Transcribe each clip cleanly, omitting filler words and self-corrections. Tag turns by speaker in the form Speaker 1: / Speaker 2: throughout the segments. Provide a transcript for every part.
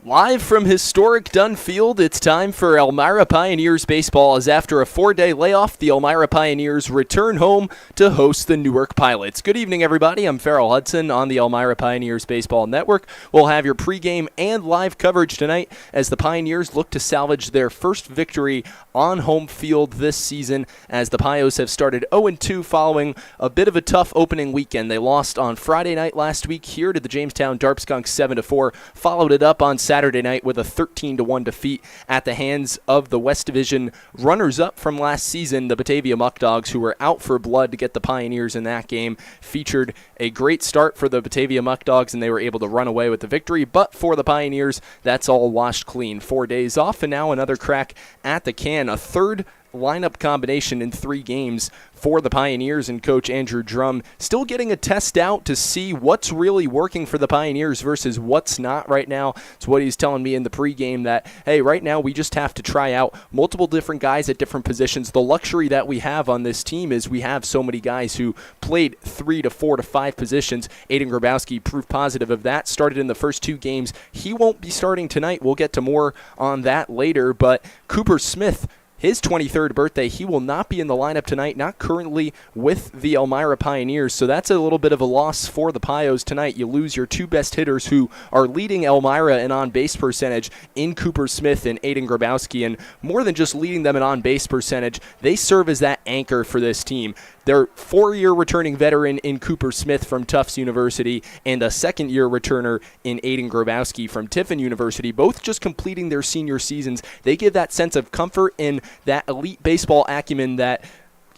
Speaker 1: Live from historic Dunn Field, it's time for Elmira Pioneers baseball as after a 4-day layoff, the Elmira Pioneers return home to host the Newark Pilots. Good evening, everybody. I'm Farrell Hudson on the Elmira Pioneers Baseball Network. We'll have your pregame and live coverage tonight as the Pioneers look to salvage their first victory on home field this season as the Pios have started 0-2 following a bit of a tough opening weekend. They lost on Friday night last week here to the Jamestown Darpskunks 7-4, followed it up on Saturday night with a 13-1 defeat at the hands of the West Division runners-up from last season, the Batavia Muck Dogs, who were out for blood to get the Pioneers in that game. Featured a great start for the Batavia Muck Dogs, and they were able to run away with the victory. But for the Pioneers, that's all washed clean. 4 days off, and now another crack at the can. A third lineup combination in 3 games for the Pioneers, and Coach Andrew Drum still getting a test out to see what's really working for the Pioneers versus what's not right now. It's what he's telling me in the pregame that, hey, right now we just have to try out multiple different guys at different positions. The luxury that we have on this team is we have so many guys who played 3 to 4 to 5 positions. Aiden Grabowski proved positive of that, started in the first 2 games. He won't be starting tonight. We'll get to more on that later, but Cooper Smith, his 23rd birthday, he will not be in the lineup tonight, not currently with the Elmira Pioneers, so that's a little bit of a loss for the Pios tonight. You lose your 2 best hitters who are leading Elmira in on-base percentage in Cooper Smith and Aiden Grabowski, and more than just leading them in on-base percentage, they serve as that anchor for this team. Their 4-year returning veteran in Cooper Smith from Tufts University and a second-year returner in Aiden Grabowski from Tiffin University, both just completing their senior seasons. They give that sense of comfort in that elite baseball acumen that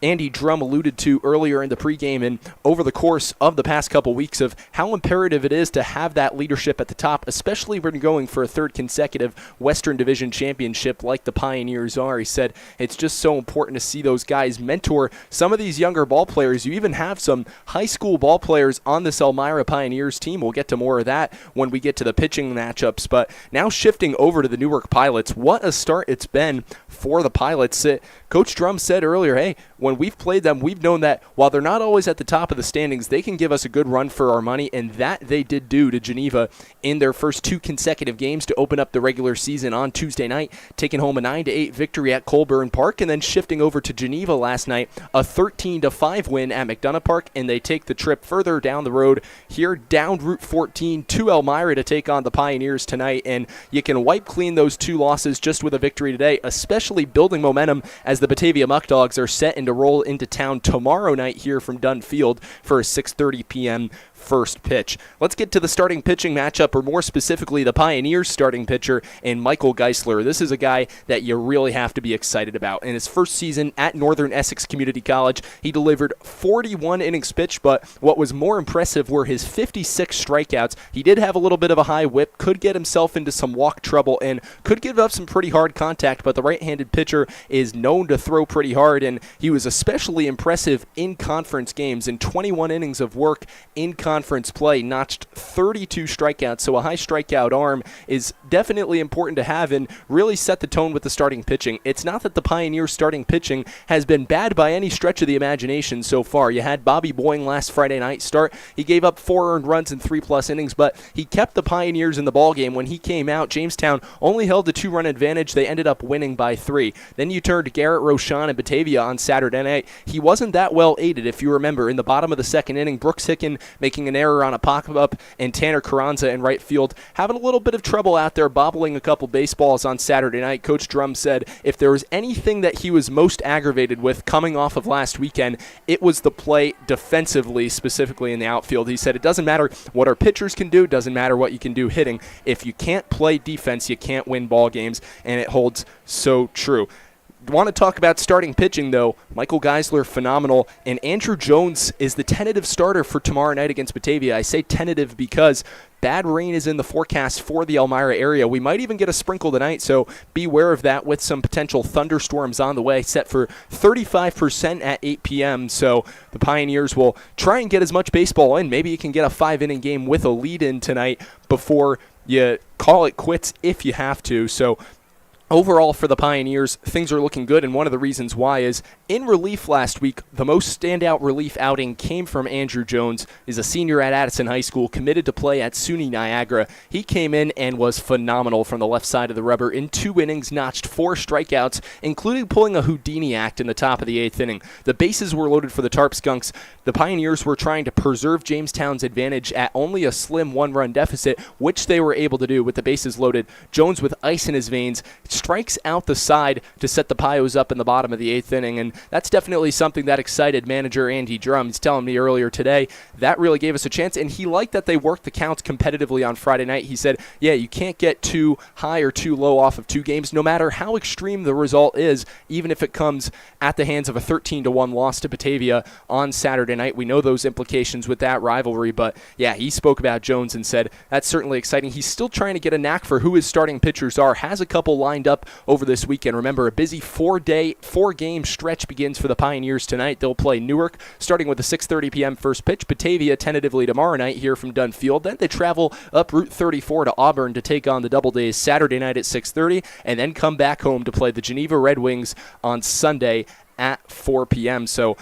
Speaker 1: Andy Drum alluded to earlier in the pregame and over the course of the past couple weeks of how imperative it is to have that leadership at the top, especially when you're going for a 3rd consecutive Western Division championship like the Pioneers are. He said it's just so important to see those guys mentor some of these younger ball players. You even have some high school ball players on this Elmira Pioneers team. We'll get to more of that when we get to the pitching matchups. But now shifting over to the Newark Pilots, what a start it's been for the Pilots. Coach Drum said earlier, hey, when we've played them, we've known that while they're not always at the top of the standings, they can give us a good run for our money, and that they did do to Geneva in their first 2 consecutive games to open up the regular season on Tuesday night, taking home a 9-8 victory at Colburn Park, and then shifting over to Geneva last night, a 13-5 win at McDonough Park, and they take the trip further down the road here down Route 14 to Elmira to take on the Pioneers tonight, and you can wipe clean those 2 losses just with a victory today, especially building momentum as the Batavia Muck Dogs are set into roll into town tomorrow night here from Dunn Field for a 6:30 p.m. first pitch. Let's get to the starting pitching matchup, or more specifically the Pioneers starting pitcher and Michael Geisler. This is a guy that you really have to be excited about. In his first season at Northern Essex Community College, he delivered 41 innings pitched, but what was more impressive were his 56 strikeouts. He did have a little bit of a high whip, could get himself into some walk trouble, and could give up some pretty hard contact, but the right-handed pitcher is known to throw pretty hard, and he was especially impressive in conference games. In 21 innings of work in conference play, notched 32 strikeouts, so a high strikeout arm is definitely important to have and really set the tone with the starting pitching. It's not that the Pioneers starting pitching has been bad by any stretch of the imagination so far. You had Bobby Boying last Friday night start. He gave up 4 earned runs in 3+ innings, but he kept the Pioneers in the ballgame. When he came out, Jamestown only held a 2-run advantage. They ended up winning by 3. Then you turned to Garrett Rochon and Batavia on Saturday night. He wasn't that well aided, if you remember. In the bottom of the 2nd inning, Brooks Hicken making an error on a pop-up, and Tanner Carranza in right field having a little bit of trouble out there bobbling a couple baseballs on Saturday night. Coach Drum said if there was anything that he was most aggravated with coming off of last weekend, it was the play defensively, specifically in the outfield. He said it doesn't matter what our pitchers can do, it doesn't matter what you can do hitting. If you can't play defense, you can't win ball games, and it holds so true. Want to talk about starting pitching, though. Michael Geisler, phenomenal, and Andrew Jones is the tentative starter for tomorrow night against Batavia. I say tentative because bad rain is in the forecast for the Elmira area. We might even get a sprinkle tonight, so beware of that with some potential thunderstorms on the way, set for 35% at 8 p.m. So the Pioneers will try and get as much baseball in. Maybe you can get a 5-inning game with a lead in tonight before you call it quits if you have to. So Overall, for the Pioneers, things are looking good, and one of the reasons why is in relief last week, the most standout relief outing came from Andrew Jones. He's a senior at Addison High School, committed to play at SUNY Niagara. He came in and was phenomenal from the left side of the rubber. In 2 innings, notched 4 strikeouts, including pulling a Houdini act in the top of the 8th inning. The bases were loaded for the Tarp Skunks. The Pioneers were trying to preserve Jamestown's advantage at only a slim 1-run deficit, which they were able to do with the bases loaded. Jones, with ice in his veins, strikes out the side to set the Pios up in the bottom of the 8th inning, and that's definitely something that excited manager Andy Drum. He's telling me earlier today that really gave us a chance, and he liked that they worked the counts competitively on Friday night. He said, yeah, you can't get too high or too low off of 2 games, no matter how extreme the result is, even if it comes at the hands of a 13-1 loss to Batavia on Saturday night. We know those implications with that rivalry, but yeah, he spoke about Jones and said that's certainly exciting. He's still trying to get a knack for who his starting pitchers are, has a couple lined up over this weekend. Remember, a busy 4-game stretch begins for the Pioneers tonight. They'll play Newark, starting with a 6:30 p.m. first pitch. Batavia tentatively tomorrow night here from Dunn Field. Then they travel up Route 34 to Auburn to take on the Double Days Saturday night at 6:30, and then come back home to play the Geneva Red Wings on Sunday at 4 p.m. So,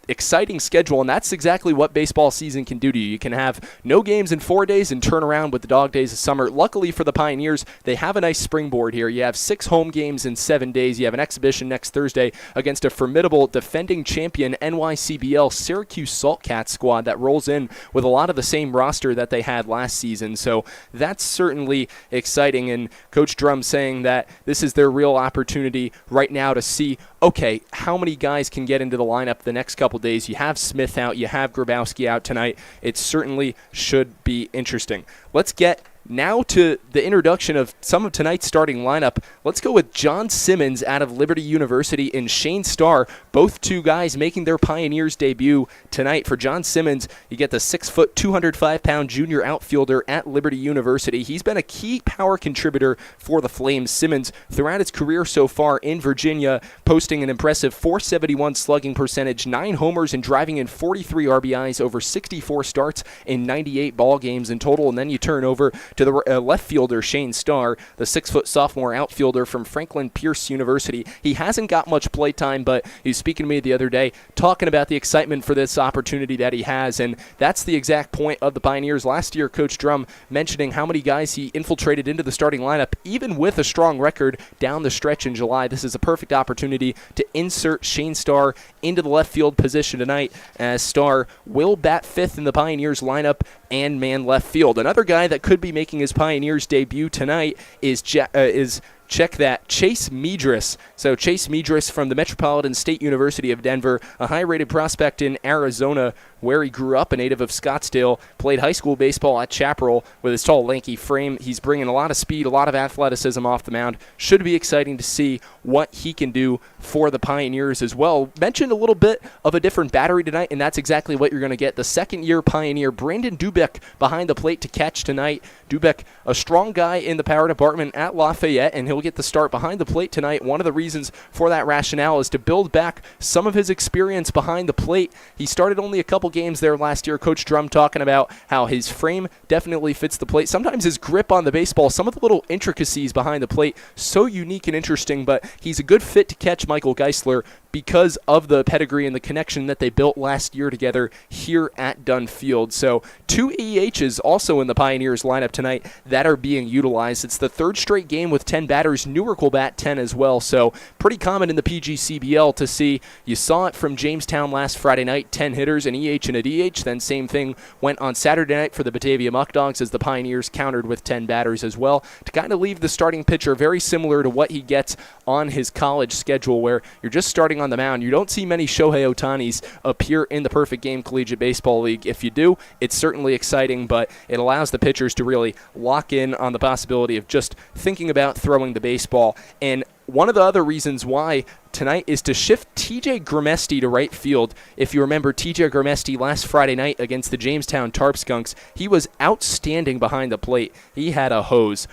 Speaker 1: exciting schedule, and that's exactly what baseball season can do to you. You can have no games in 4 days and turn around with the dog days of summer. Luckily for the Pioneers, they have a nice springboard here. You have 6 home games in 7 days. You have an exhibition next Thursday against a formidable defending champion NYCBL Syracuse Saltcats squad that rolls in with a lot of the same roster that they had last season. So that's certainly exciting, and Coach Drum saying that this is their real opportunity right now to see, okay, how many guys can get into the lineup the next couple days. You have Smith out, you have Grabowski out tonight. It certainly should be interesting. Let's get now to the introduction of some of tonight's starting lineup. Let's go with John Simmons out of Liberty University and Shane Starr, both 2 guys making their Pioneers debut tonight. For John Simmons, you get the 6-foot, 205-pound junior outfielder at Liberty University. He's been a key power contributor for the Flames. Simmons, throughout his career so far in Virginia, posting an impressive .471 slugging percentage, 9 homers, and driving in 43 RBIs over 64 starts in 98 ball games in total. And then you turn over to the left fielder, Shane Starr, the 6-foot sophomore outfielder from Franklin Pierce University. He hasn't got much play time, but he was speaking to me the other day, talking about the excitement for this opportunity that he has, and that's the exact point of the Pioneers. Last year, Coach Drum mentioning how many guys he infiltrated into the starting lineup, even with a strong record down the stretch in July. This is a perfect opportunity to insert Shane Starr into the left field position tonight, as Starr will bat 5th in the Pioneers lineup and man left field. Another guy that could be making his Pioneers debut tonight is check that, Chase Medris. So Chase Medris from the Metropolitan State University of Denver, a high-rated prospect in Arizona, where he grew up, a native of Scottsdale, played high school baseball at Chaparral. With his tall, lanky frame, he's bringing a lot of speed, a lot of athleticism off the mound. Should be exciting to see what he can do for the Pioneers as well. Mentioned a little bit of a different battery tonight, and that's exactly what you're going to get. The second-year Pioneer, Brandon Dubeck, behind the plate to catch tonight. Dubeck, a strong guy in the power department at Lafayette, and he'll get the start behind the plate tonight. One of the reasons for that rationale is to build back some of his experience behind the plate. He started only a couple games there last year. Coach Drum talking about how his frame definitely fits the plate. Sometimes his grip on the baseball, some of the little intricacies behind the plate, so unique and interesting, but he's a good fit to catch Michael Geisler because of the pedigree and the connection that they built last year together here at Dunn Field. So 2 EHs also in the Pioneers lineup tonight that are being utilized. It's the 3rd straight game with 10 batters. Newark will bat 10 as well, so pretty common in the PGCBL to see. You saw it from Jamestown last Friday night, 10 hitters, an EH and a DH. Then same thing went on Saturday night for the Batavia Muck Dogs as the Pioneers countered with 10 batters as well, to kind of leave the starting pitcher very similar to what he gets on his college schedule, where you're just starting on the mound. You don't see many Shohei Ohtanis appear in the Perfect Game Collegiate Baseball League. If you do, it's certainly exciting, but it allows the pitchers to really lock in on the possibility of just thinking about throwing the baseball. And one of the other reasons why tonight is to shift TJ Grimesti to right field. If you remember TJ Grimesti last Friday night against the Jamestown Tarp Skunks, he was outstanding behind the plate. He had a hose.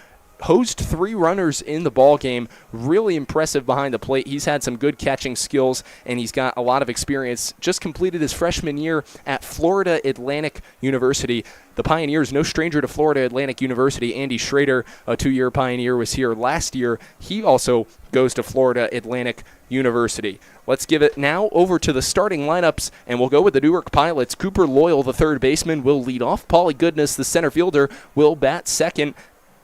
Speaker 1: hosed 3 runners in the ball game. Really impressive behind the plate. He's had some good catching skills, and he's got a lot of experience. Just completed his freshman year at Florida Atlantic University. The Pioneers, no stranger to Florida Atlantic University. Andy Schrader, a 2-year Pioneer, was here last year. He also goes to Florida Atlantic University. Let's give it now over to the starting lineups, and we'll go with the Newark Pilots. Cooper Loyal, the third baseman, will lead off. Paulie Goodness, the center fielder, will bat second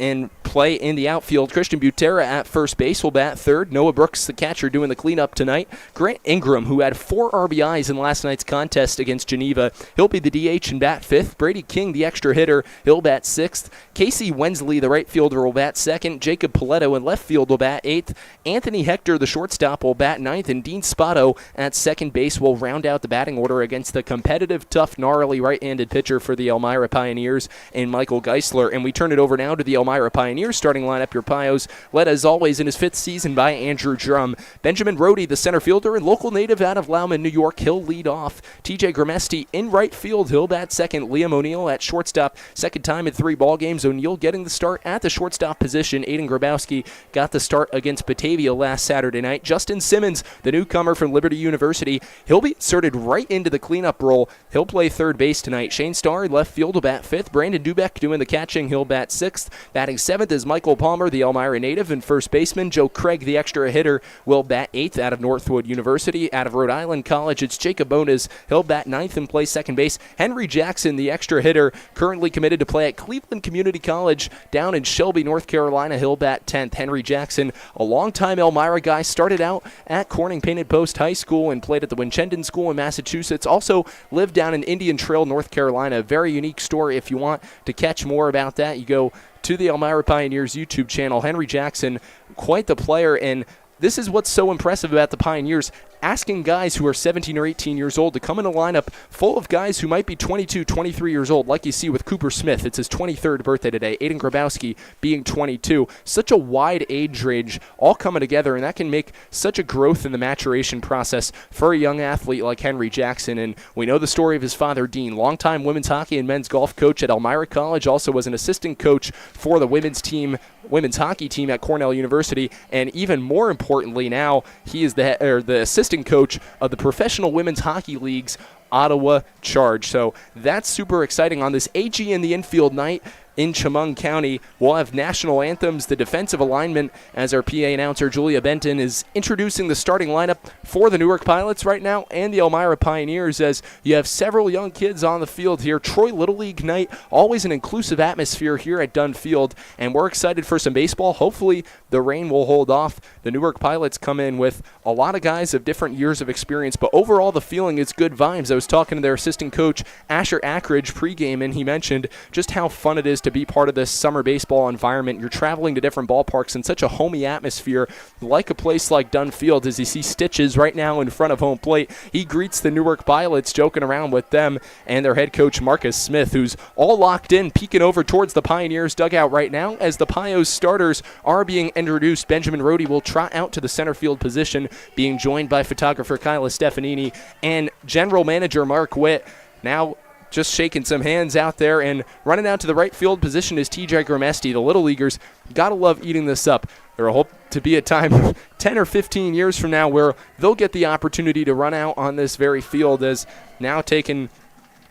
Speaker 1: and play in the outfield. Christian Butera at first base will bat third. Noah Brooks, the catcher, doing the cleanup tonight. Grant Ingram, who had 4 RBIs in last night's contest against Geneva, he'll be the DH and bat fifth. Brady King, the extra hitter, he'll bat sixth. Casey Wensley, the right fielder, will bat second. Jacob Paletto in left field will bat eighth. Anthony Hector, the shortstop, will bat ninth. And Dean Spotto at second base will round out the batting order against the competitive, tough, gnarly right-handed pitcher for the Elmira Pioneers and Michael Geisler. And we turn it over now to the Elmira Pioneers starting lineup. Your Pios, led as always in his 5th season by Andrew Drum. Benjamin Rohde, the center fielder and local native out of Lauman, New York, he'll lead off. TJ Grimesti in right field, he'll bat second. Liam O'Neill at shortstop, second time in 3 ball games. O'Neill getting the start at the shortstop position. Aiden Grabowski got the start against Batavia last Saturday night. Justin Simmons, the newcomer from Liberty University, he'll be inserted right into the cleanup role. He'll play third base tonight. Shane Starr, left field, will bat 5th. Brandon Dubeck doing the catching, he'll bat 6th. Batting 7th is Michael Palmer, the Elmira native, and first baseman. Joe Craig, the extra hitter, will bat 8th out of Northwood University. Out of Rhode Island College, it's Jacob Bonas. He'll bat 9th and play second base. Henry Jackson, the extra hitter, currently committed to play at Cleveland Community College down in Shelby, North Carolina. He'll bat 10th. Henry Jackson, a longtime Elmira guy, started out at Corning Painted Post High School and played at the Winchendon School in Massachusetts. Also lived down in Indian Trail, North Carolina. Very unique story. If you want to catch more about that, you go to the Elmira Pioneers YouTube channel. Henry Jackson, quite the player, and this is what's so impressive about the Pioneers, asking guys who are 17 or 18 years old to come in a lineup full of guys who might be 22, 23 years old, like you see with Cooper Smith. It's his 23rd birthday today. Aiden Grabowski being 22. Such a wide age range all coming together, and that can make such a growth in the maturation process for a young athlete like Henry Jackson. And we know the story of his father, Dean, longtime women's hockey and men's golf coach at Elmira College, also was an assistant coach for the women's hockey team at Cornell University, and even more importantly now, he is the assistant coach of the Professional Women's Hockey League's Ottawa Charge. So that's super exciting. On this AG in the infield night in Chemung County, we'll have national anthems, the defensive alignment, as our PA announcer Julia Benton is introducing the starting lineup for the Newark Pilots right now and the Elmira Pioneers, as you have several young kids on the field here. Troy Little League night, always an inclusive atmosphere here at Dunn Field, and we're excited for some baseball. Hopefully the rain will hold off. The Newark Pilots come in with a lot of guys of different years of experience, but overall the feeling is good vibes. I was talking to their assistant coach Asher Ackridge pregame, and he mentioned just how fun it is to be part of this summer baseball environment. You're traveling to different ballparks in such a homey atmosphere, like a place like Dunn Field. As you see Stitches right now in front of home plate, he greets the Newark Pilots, joking around with them and their head coach Marcus Smith, who's all locked in, peeking over towards the Pioneers dugout right now. As the Pios starters are being introduced, Benjamin Rohde will trot out to the center field position, being joined by photographer Kyla Stefanini and general manager Mark Witt. Now just shaking some hands out there, and running out to the right field position is TJ Grimesti. The Little Leaguers gotta love eating this up. There will hope to be a time 10 or 15 years from now where they'll get the opportunity to run out on this very field, as now taken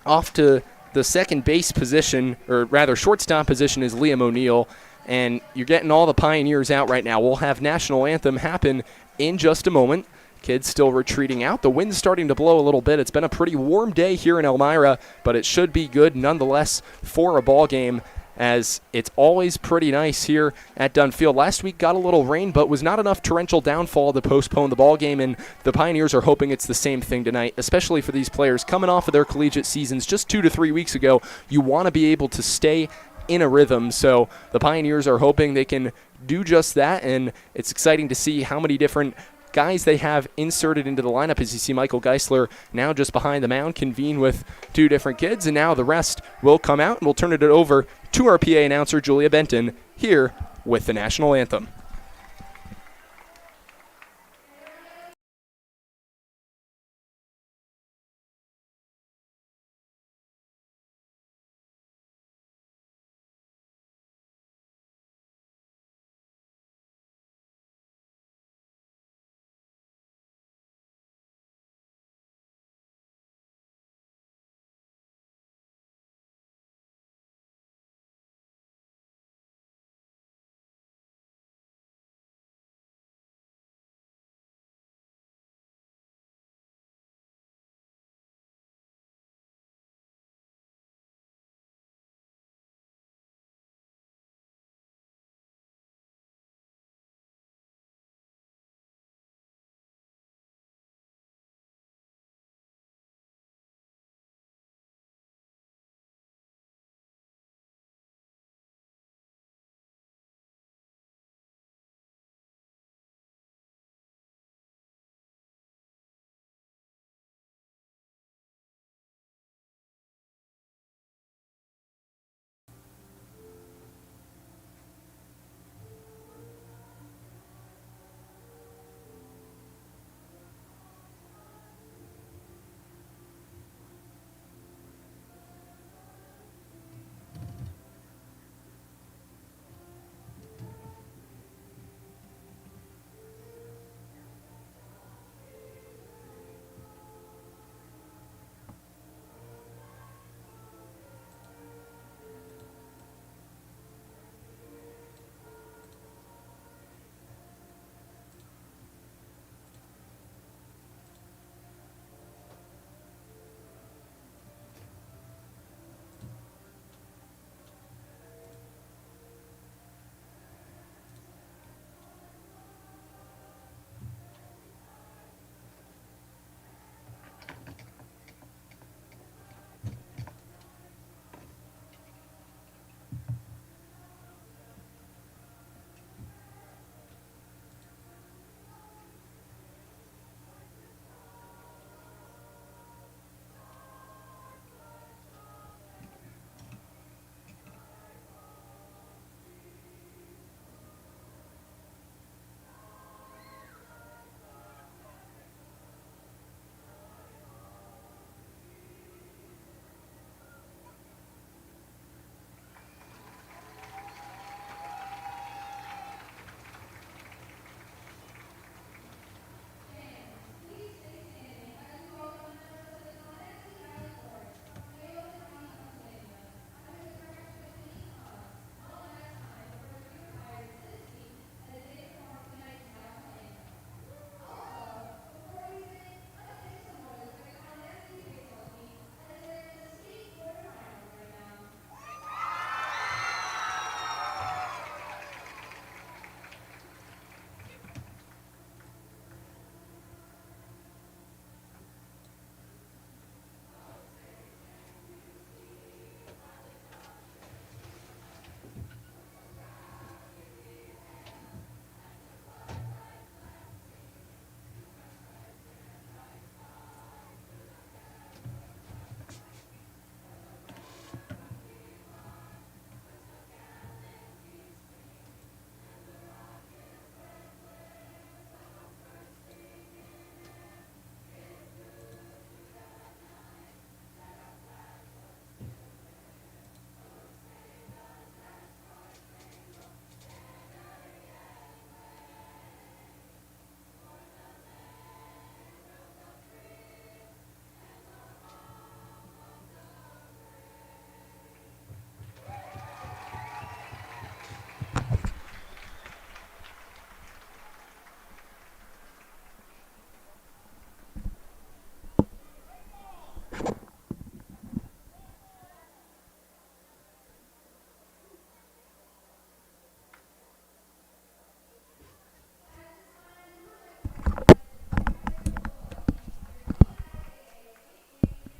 Speaker 1: off to the second base position, or rather shortstop position, is Liam O'Neill. And you're getting all the Pioneers out right now. We'll have national anthem happen in just a moment. Kids still retreating out. The wind's starting to blow a little bit. It's been a pretty warm day here in Elmira, but it should be good nonetheless for a ball game, as it's always pretty nice here at Dunn Field. Last week got a little rain, but was not enough torrential downfall to postpone the ball game, and the Pioneers are hoping it's the same thing tonight, especially for these players coming off of their collegiate seasons just 2 to 3 weeks ago. You want to be able to stay in a rhythm, so the Pioneers are hoping they can do just that, and it's exciting to see how many different guys they have inserted into the lineup. As you see Michael Geisler now just behind the mound, convene with 2 different kids, and now the rest will come out, and we'll turn it over to our PA announcer Julia Benton here with the national anthem.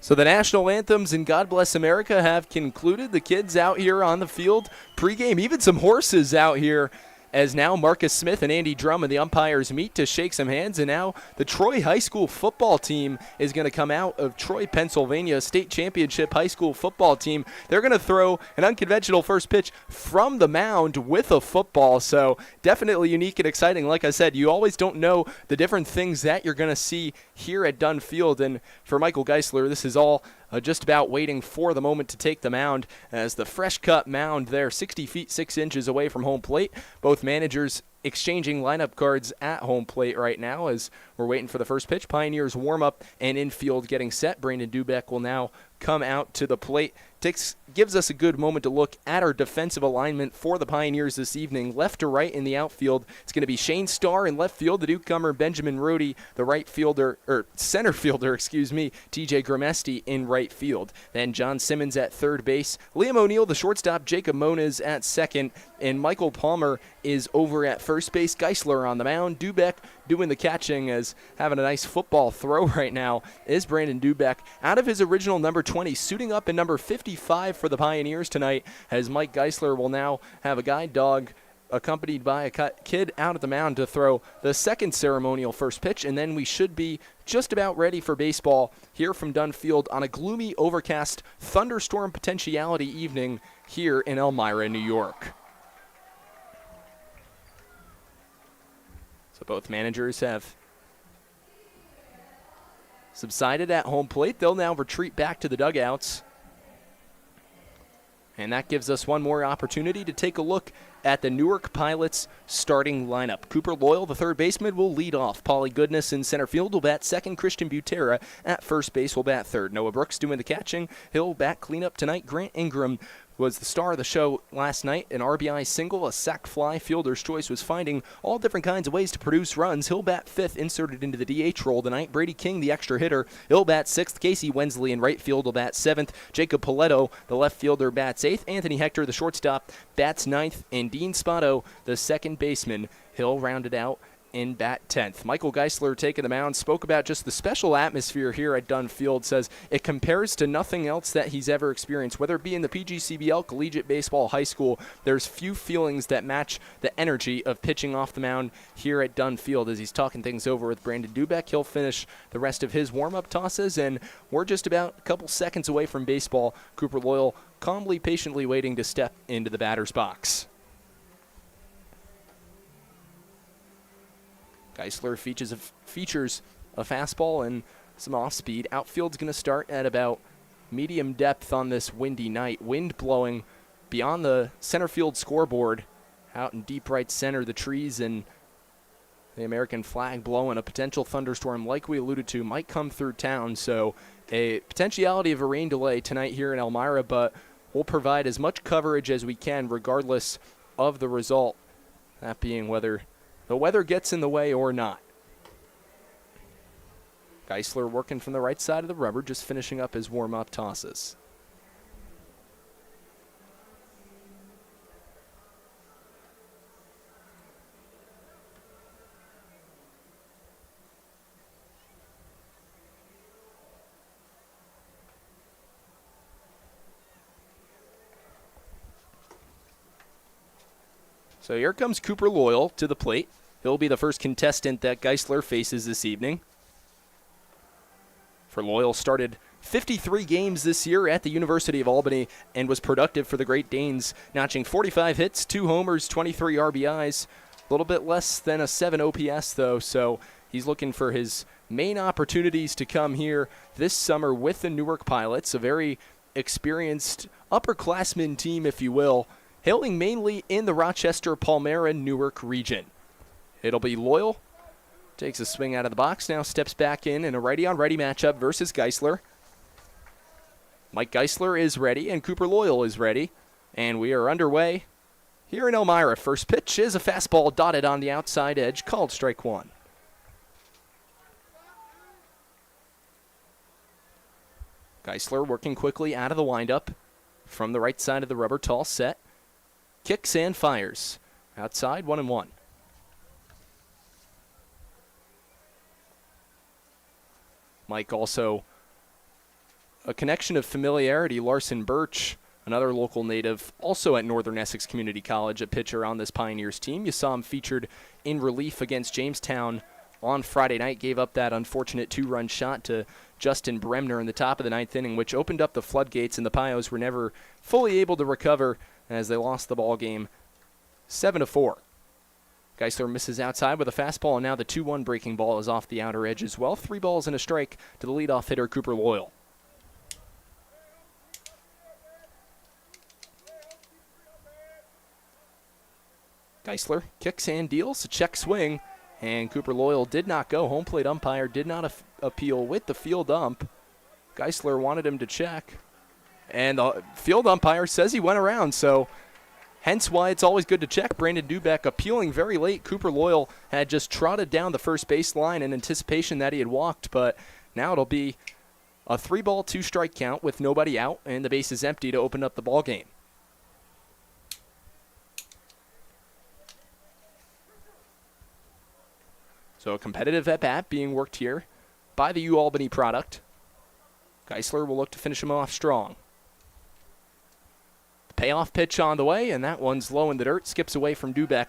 Speaker 1: So the national anthems and God Bless America have concluded. The kids out here on the field pregame, even some horses out here, as now Marcus Smith and Andy Drum and the umpires meet to shake some hands. And now the Troy High School football team is going to come out of Troy, Pennsylvania, state championship high school football team. They're going to throw an unconventional first pitch from the mound with a football. So definitely unique and exciting. Like I said, you always don't know the different things that you're going to see here at Dunn Field. And for Michael Geisler, this is all just about waiting for the moment to take the mound, as the fresh cut mound there 60 feet 6 inches away from home plate. Both managers exchanging lineup cards at home plate right now as we're waiting for the first pitch. Pioneers warm up and infield getting set. Brandon Dubeck will now come out to the plate. Gives us a good moment to look at our defensive alignment for the Pioneers this evening. Left to right in the outfield, it's going to be Shane Starr in left field, the newcomer Benjamin Rohde, the center fielder, TJ Gramesti in right field. Then John Simmons at third base, Liam O'Neill, the shortstop, Jacob Moniz at second, and Michael Palmer is over at first base. Geisler on the mound. Dubeck doing the catching, as having a nice football throw right now is Brandon Dubeck. Out of his original number 20, suiting up in number 55 for the Pioneers tonight, as Mike Geisler will now have a guide dog accompanied by a kid out at the mound to throw the second ceremonial first pitch, and then we should be just about ready for baseball here from Dunn Field on a gloomy, overcast, thunderstorm potentiality evening here in Elmira, New York. So both managers have subsided at home plate. They'll now retreat back to the dugouts. And that gives us one more opportunity to take a look at the Newark Pilots starting lineup. Cooper Loyal, the third baseman, will lead off. Paulie Goodness in center field will bat second. Christian Butera at first base will bat third. Noah Brooks doing the catching. He'll bat cleanup tonight. Grant Ingram was the star of the show last night. An RBI single, a sac fly. Fielder's choice was finding all different kinds of ways to produce runs. He'll bat fifth, inserted into the DH role tonight. Brady King, the extra hitter, he'll bat sixth. Casey Wensley in right field will bat seventh. Jacob Paletto, the left fielder, bats eighth. Anthony Hector, the shortstop, bats ninth. And Dean Spotto, the second baseman, he'll round it out in bat 10th. Michael Geisler taking the mound spoke about just the special atmosphere here at Dunn Field, says it compares to nothing else that he's ever experienced, whether it be in the PGCBL, collegiate baseball, high school. There's few feelings that match the energy of pitching off the mound here at Dunn Field. As he's talking things over with Brandon Dubeck, he'll finish the rest of his warm-up tosses, and we're just about a couple seconds away from baseball. Cooper Loyal calmly, patiently waiting to step into the batter's box. Geisler features a fastball and some off-speed. Outfield's going to start at about medium depth on this windy night. Wind blowing beyond the center field scoreboard. Out in deep right center, the trees and the American flag blowing. A potential thunderstorm, like we alluded to, might come through town. So a potentiality of a rain delay tonight here in Elmira, but we'll provide as much coverage as we can regardless of the result. That being whether the weather gets in the way or not. Geisler working from the right side of the rubber, just finishing up his warm-up tosses. So here comes Cooper Loyal to the plate. He'll be the first contestant that Geisler faces this evening. For Loyal, started 53 games this year at the University of Albany and was productive for the Great Danes, notching 45 hits, 2 homers, 23 RBIs. A little bit less than a 7 OPS, though, so he's looking for his main opportunities to come here this summer with the Newark Pilots, a very experienced upperclassman team, if you will, hailing mainly in the Rochester, Palmyra, Newark region. It'll be Loyal. Takes a swing out of the box, now steps back in a righty-on-righty matchup versus Geisler. Mike Geisler is ready, and Cooper Loyal is ready. And we are underway here in Elmira. First pitch is a fastball dotted on the outside edge, called strike one. Geisler working quickly out of the windup from the right side of the rubber, tall set. Kicks and fires. Outside, 1-1. Mike also a connection of familiarity. Larson Birch, another local native, also at Northern Essex Community College, a pitcher on this Pioneers team. You saw him featured in relief against Jamestown on Friday night, gave up that unfortunate 2-run shot to Justin Bremner in the top of the 9th inning, which opened up the floodgates, and the Pios were never fully able to recover as they lost the ball game 7-4. Geisler misses outside with a fastball, and now the 2-1 breaking ball is off the outer edge as well. 3 balls and a strike to the leadoff hitter, Cooper Loyal. Geisler kicks and deals, a check swing, and Cooper Loyal did not go. Home plate umpire did not appeal with the field ump. Geisler wanted him to check, and the field umpire says he went around, so hence why it's always good to check. Brandon Dubeck appealing very late. Cooper Loyal had just trotted down the first base line in anticipation that he had walked, but now it'll be a 3-ball, 2-strike count with nobody out, and the base is empty to open up the ball game. So a competitive at-bat being worked here by the UAlbany product. Geisler will look to finish him off strong. The payoff pitch on the way, and that one's low in the dirt, skips away from Dubeck.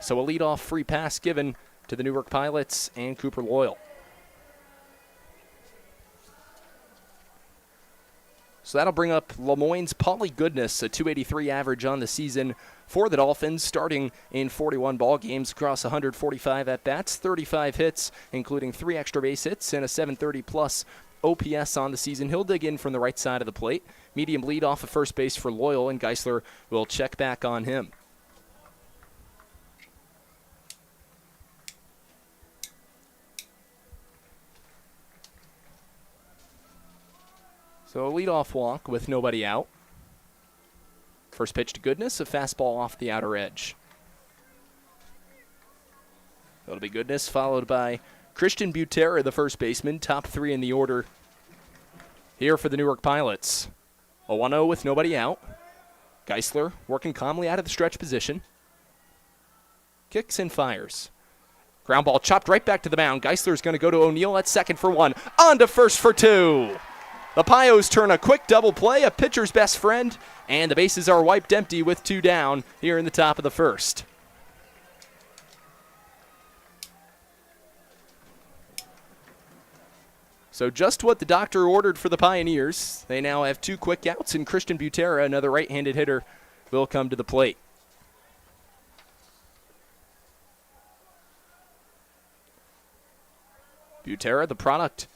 Speaker 1: So a leadoff free pass given to the Newark Pilots and Cooper Loyal. So that'll bring up Lemoyne's Paulie Goodness, a .283 average on the season for the Dolphins, starting in 41 ball games across 145 at-bats, 35 hits, including 3 extra base hits, and a 730-plus OPS on the season. He'll dig in from the right side of the plate. Medium lead off of first base for Loyal, and Geisler will check back on him. So a leadoff walk with nobody out. First pitch to Goodness, a fastball off the outer edge. That'll be Goodness, followed by Christian Butera, the first baseman, top 3 in the order here for the Newark Pilots. A 1-0 with nobody out. Geisler working calmly out of the stretch position. Kicks and fires. Ground ball chopped right back to the mound. Geisler's going to go to O'Neill at second for 1. On to first for 2. The Pios turn a quick double play, a pitcher's best friend, and the bases are wiped empty with 2 down here in the top of the first. So just what the doctor ordered for the Pioneers. They now have 2 quick outs, and Christian Butera, another right-handed hitter, will come to the plate. Butera, the product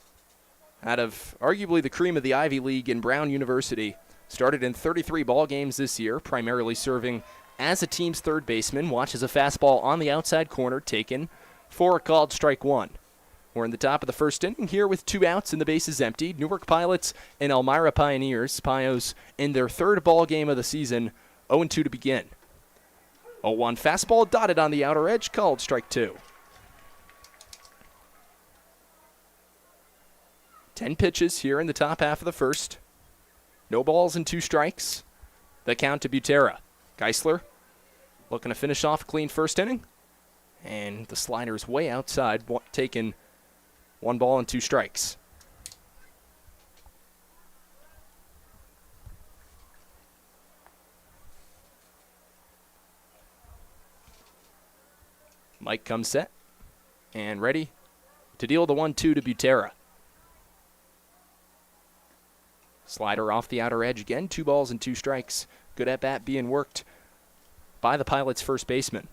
Speaker 1: out of arguably the cream of the Ivy League in Brown University, started in 33 ball games this year, primarily serving as a team's third baseman. Watches a fastball on the outside corner taken for a called strike 1. We're in the top of the first inning here with 2 outs and the bases empty. Newark Pilots and Elmira Pioneers. Pios in their 3rd ball game of the season, 0-2 to begin. 0-1 fastball dotted on the outer edge, called strike 2. 10 pitches here in the top half of the first. No balls and 2 strikes. The count to Butera. Geisler looking to finish off a clean first inning. And the slider's way outside, taken 1 ball and 2 strikes. Mike comes set and ready to deal the 1-2 to Butera. Slider off the outer edge again, 2 balls and 2 strikes. Good at bat being worked by the Pilots' first baseman.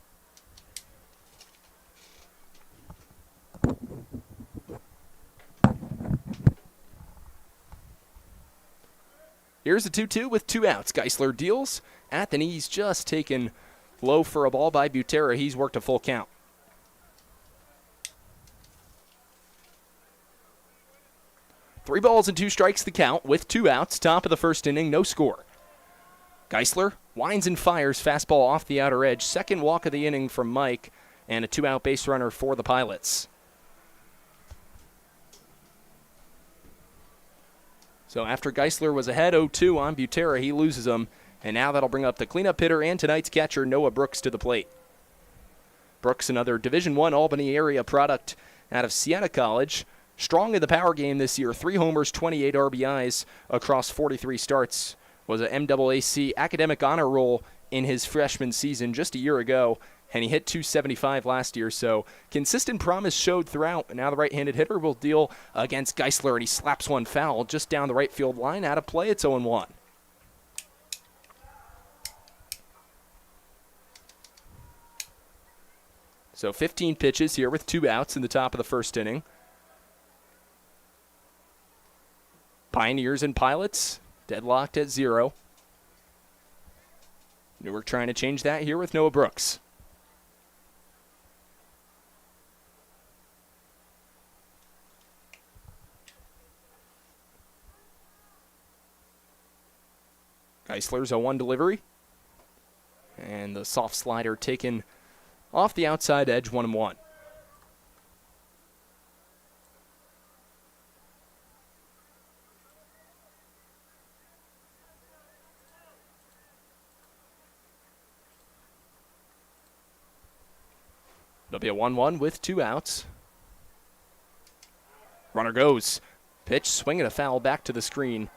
Speaker 1: Here's the 2-2 with 2 outs. Geisler deals at the knees, just taken low for a ball by Butera. He's worked a full count. Three balls and 2 strikes the count with 2 outs. Top of the first inning, no score. Geisler winds and fires, fastball off the outer edge. Second walk of the inning from Mike, and a 2-out base runner for the Pilots. So after Geisler was ahead 0-2 on Butera, he loses him, and now that'll bring up the cleanup hitter and tonight's catcher, Noah Brooks, to the plate. Brooks, another Division I Albany area product out of Siena College, strong in the power game this year. 3 homers, 28 RBIs across 43 starts. Was an MAAC academic honor roll in his freshman season just a year ago, and he hit .275 last year, so consistent promise showed throughout. And now the right-handed hitter will deal against Geisler, and he slaps one foul just down the right field line. Out of play, it's 0-1. So 15 pitches here with 2 outs in the top of the first inning. Pioneers and Pilots deadlocked at 0. Newark trying to change that here with Noah Brooks. Geisler's a 1 delivery. And the soft slider taken off the outside edge, 1-1. It'll be a 1-1 with 2 outs. Runner goes. Pitch, swing and a foul back to the screen.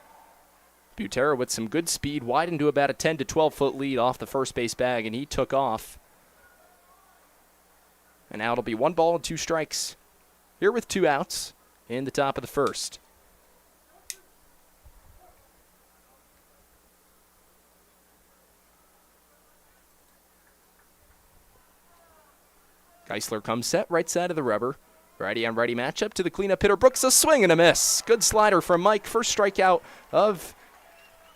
Speaker 1: Butera with some good speed, wide into about a 10 to 12 foot lead off the first base bag, and he took off. And now it'll be 1 ball and 2 strikes here with 2 outs in the top of the first. Geisler comes set, right side of the rubber. Righty on righty matchup to the cleanup hitter. Brooks, a swing and a miss. Good slider from Mike. First strikeout of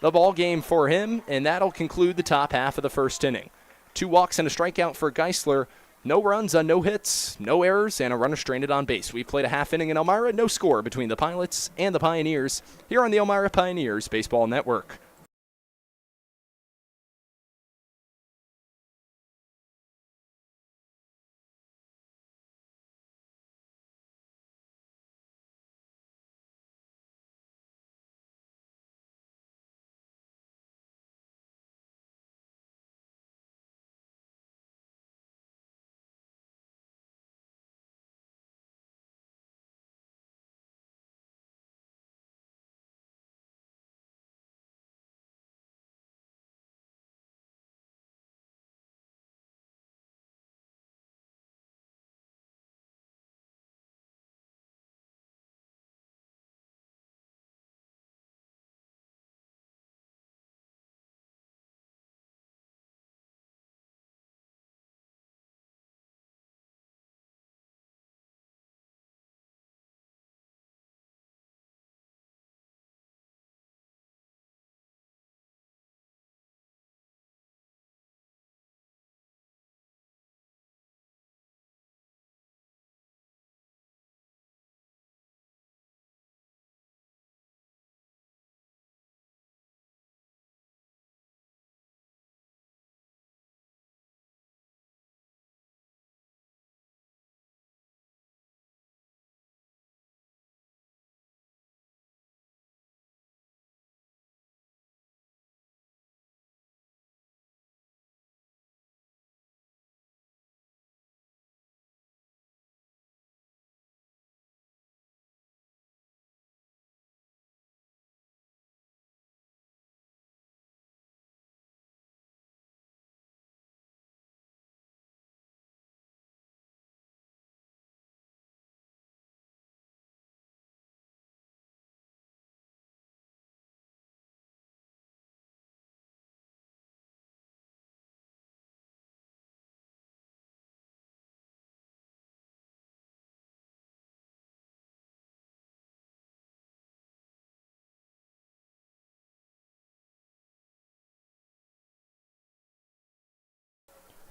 Speaker 1: the ball game for him, and that'll conclude the top half of the first inning. 2 walks and a strikeout for Geisler. No runs on no hits, no errors, and a runner stranded on base. We've played a half inning in Elmira. No score between the Pilots and the Pioneers here on the Elmira Pioneers Baseball Network.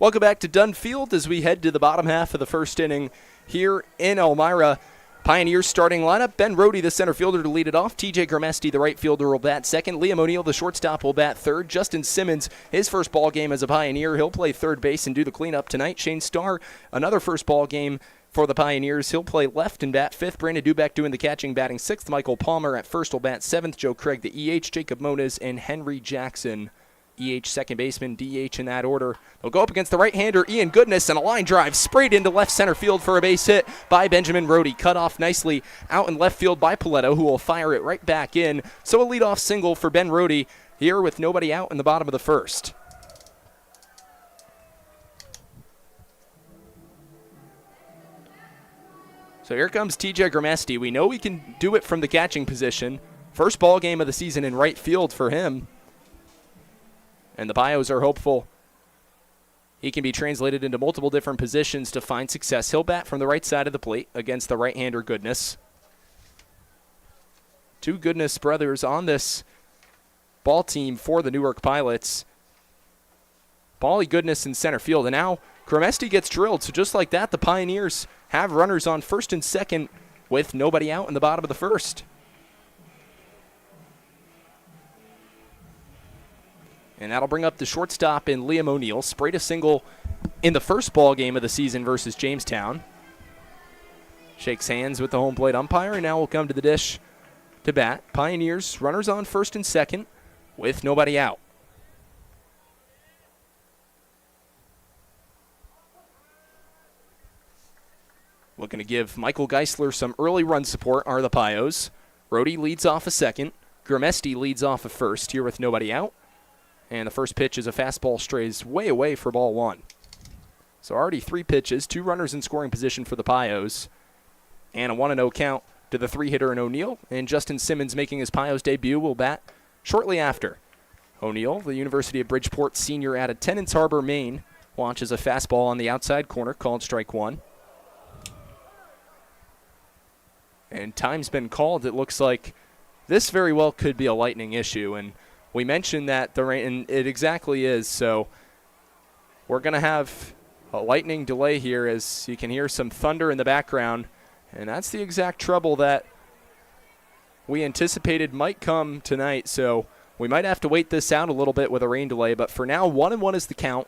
Speaker 1: Welcome back to Dunn Field as we head to the bottom half of the first inning here in Elmira. Pioneers starting lineup. Ben Rohde, the center fielder, to lead it off. TJ Gramesti, the right fielder, will bat second. Liam O'Neill, the shortstop, will bat third. Justin Simmons, his first ball game as a Pioneer. He'll play third base and do the cleanup tonight. Shane Starr, another first ball game for the Pioneers. He'll play left and bat fifth. Brandon Dubek doing the catching, batting sixth. Michael Palmer at first will bat seventh. Joe Craig, the EH. Jacob Moniz and Henry Jackson EH second baseman, DH in that order. They'll go up against the right-hander, Ian Goodness, and a line drive sprayed into left center field for a base hit by Benjamin Rohde. Cut off nicely out in left field by Paletto, who will fire it right back in. So a leadoff single for Ben Rohde here with nobody out in the bottom of the first. So here comes TJ Gramesti. We know he can do it from the catching position. First ball game of the season in right field for him. And the Pios are hopeful he can be translated into multiple different positions to find success. He'll bat from the right side of the plate against the right-hander Goodness. Two Goodness brothers on this ball team for the Newark Pilots. Paulie Goodness in center field. And now Gramesti gets drilled. So just like that, the Pioneers have runners on first and second with nobody out in the bottom of the first. And that'll bring up the shortstop in Liam O'Neill. Sprayed a single in the first ball game of the season versus Jamestown. Shakes hands with the home plate umpire, and now will come to the dish to bat. Pioneers runners on first and second with nobody out. Looking to give Michael Geisler some early run support are the Pios. Rohde leads off a second. Gramesti leads off a first here with nobody out. And the first pitch is a fastball, strays way away for ball one. So already 3 pitches, 2 runners in scoring position for the Pios. And a 1-0 count to the 3-hitter in O'Neill. And Justin Simmons making his Pios debut will bat shortly after. O'Neill, the University of Bridgeport senior out of Tennants Harbor, Maine, launches a fastball on the outside corner called strike one. And time's been called. It looks like this very well could be a lightning issue. And we mentioned that the rain, and it exactly is. So we're going to have a lightning delay here as you can hear some thunder in the background. And that's the exact trouble that we anticipated might come tonight. So we might have to wait this out a little bit with a rain delay. But for now, 1-1 is the count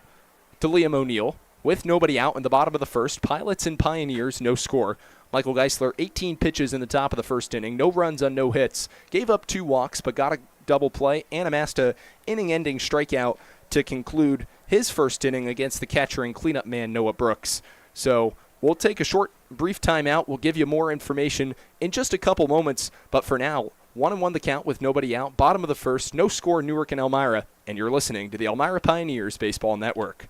Speaker 1: to Liam O'Neill with nobody out in the bottom of the first. Pilots and Pioneers, no score. Michael Geisler, 18 pitches in the top of the first inning. No runs on no hits. Gave up 2 walks, but got a double play and amassed a inning-ending strikeout to conclude his first inning against the catcher and cleanup man Noah Brooks. So we'll take a short, brief timeout. We'll give you more information in just a couple moments. But for now, 1-1 the count with nobody out. Bottom of the first, no score, Newark and Elmira. And you're listening to the Elmira Pioneers Baseball Network.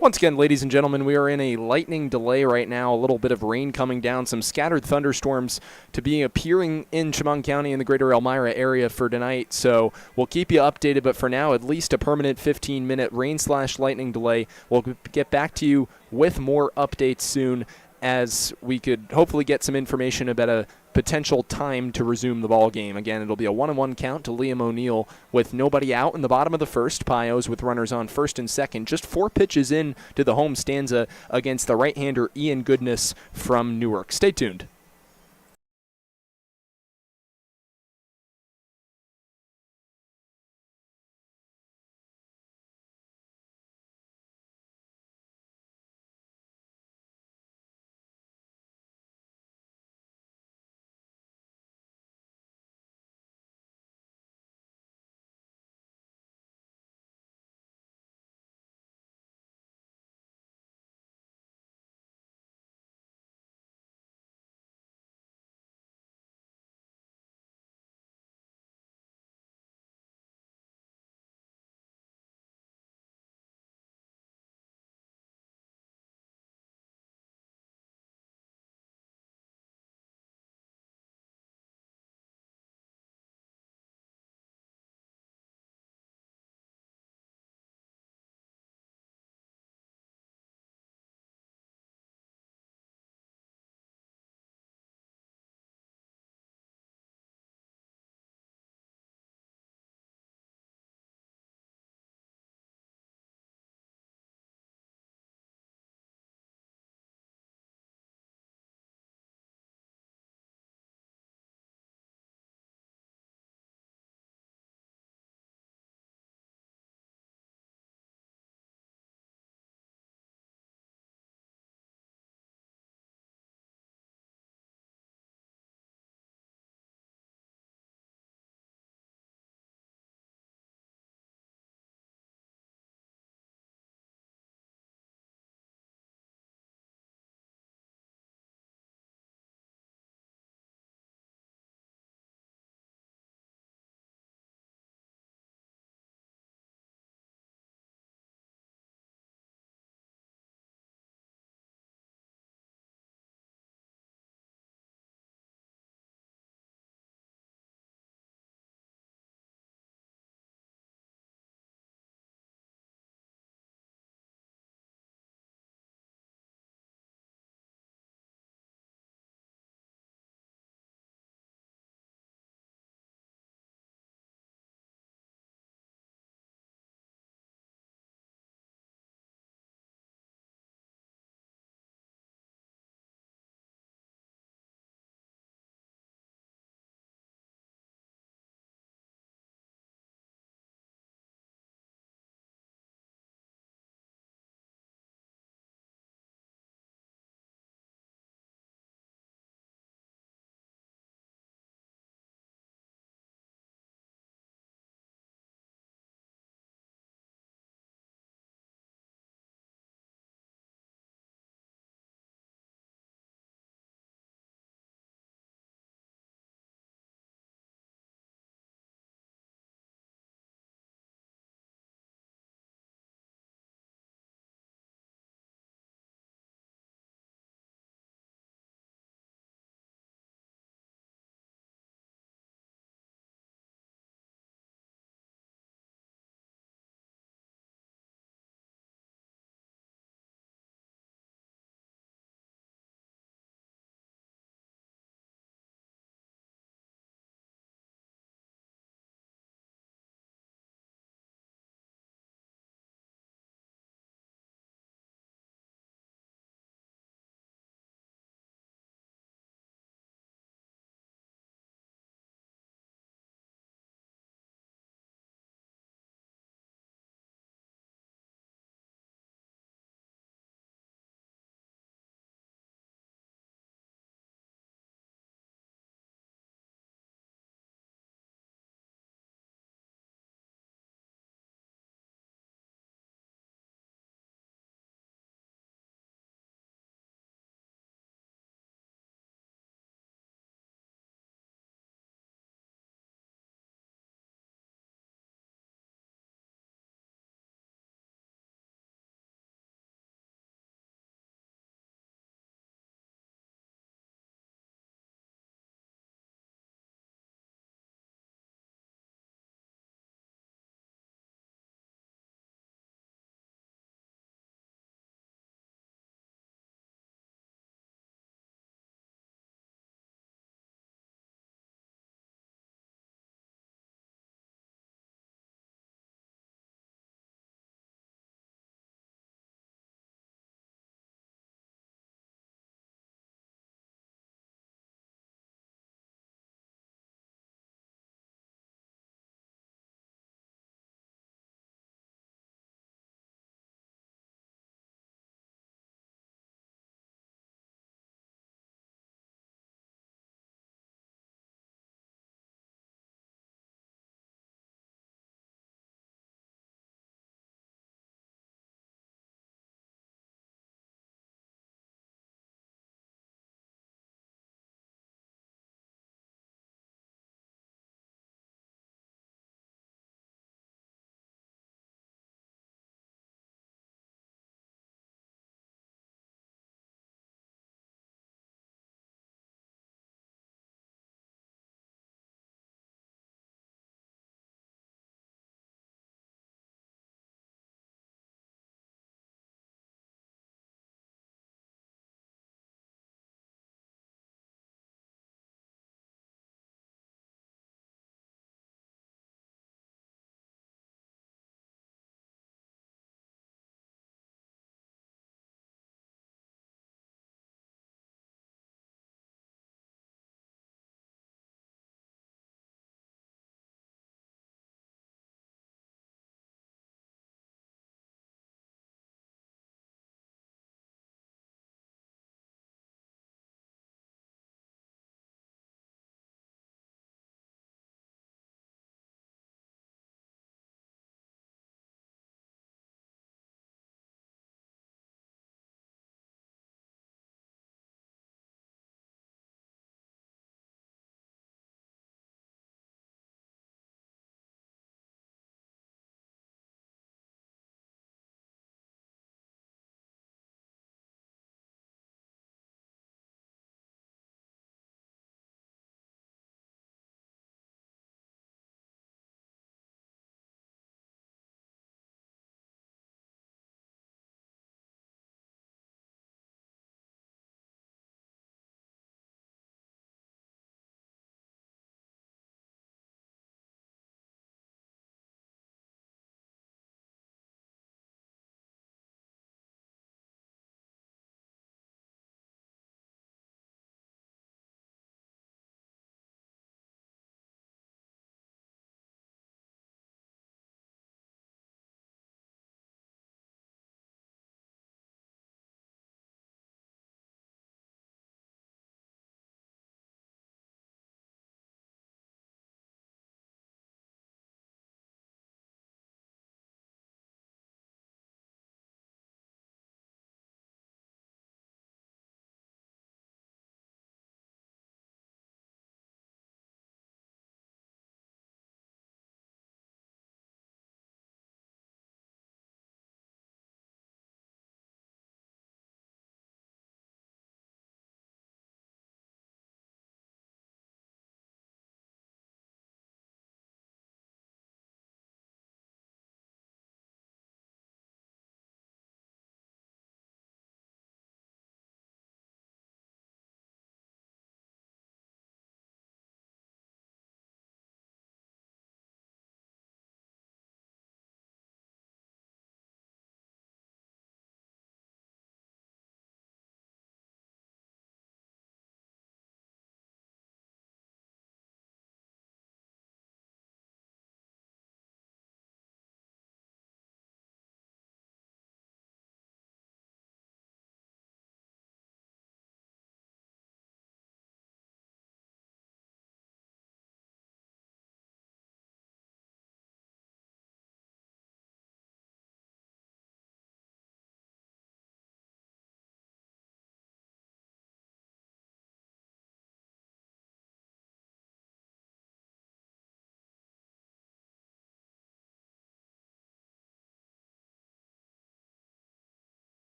Speaker 1: Once again, ladies and gentlemen, we are in a lightning delay right now. A little bit of rain coming down, some scattered thunderstorms to be appearing in Chemung County in the greater Elmira area for tonight. So we'll keep you updated, but for now, at least a permanent 15-minute rain/lightning delay. We'll get back to you with more updates soon, as we could hopefully get some information about a potential time to resume the ball game. Again, it'll be a 1-1 count to Liam O'Neill with nobody out in the bottom of the first. Pios with runners on first and second. Just 4 pitches in to the home stanza against the right-hander Ian Goodness from Newark. Stay tuned.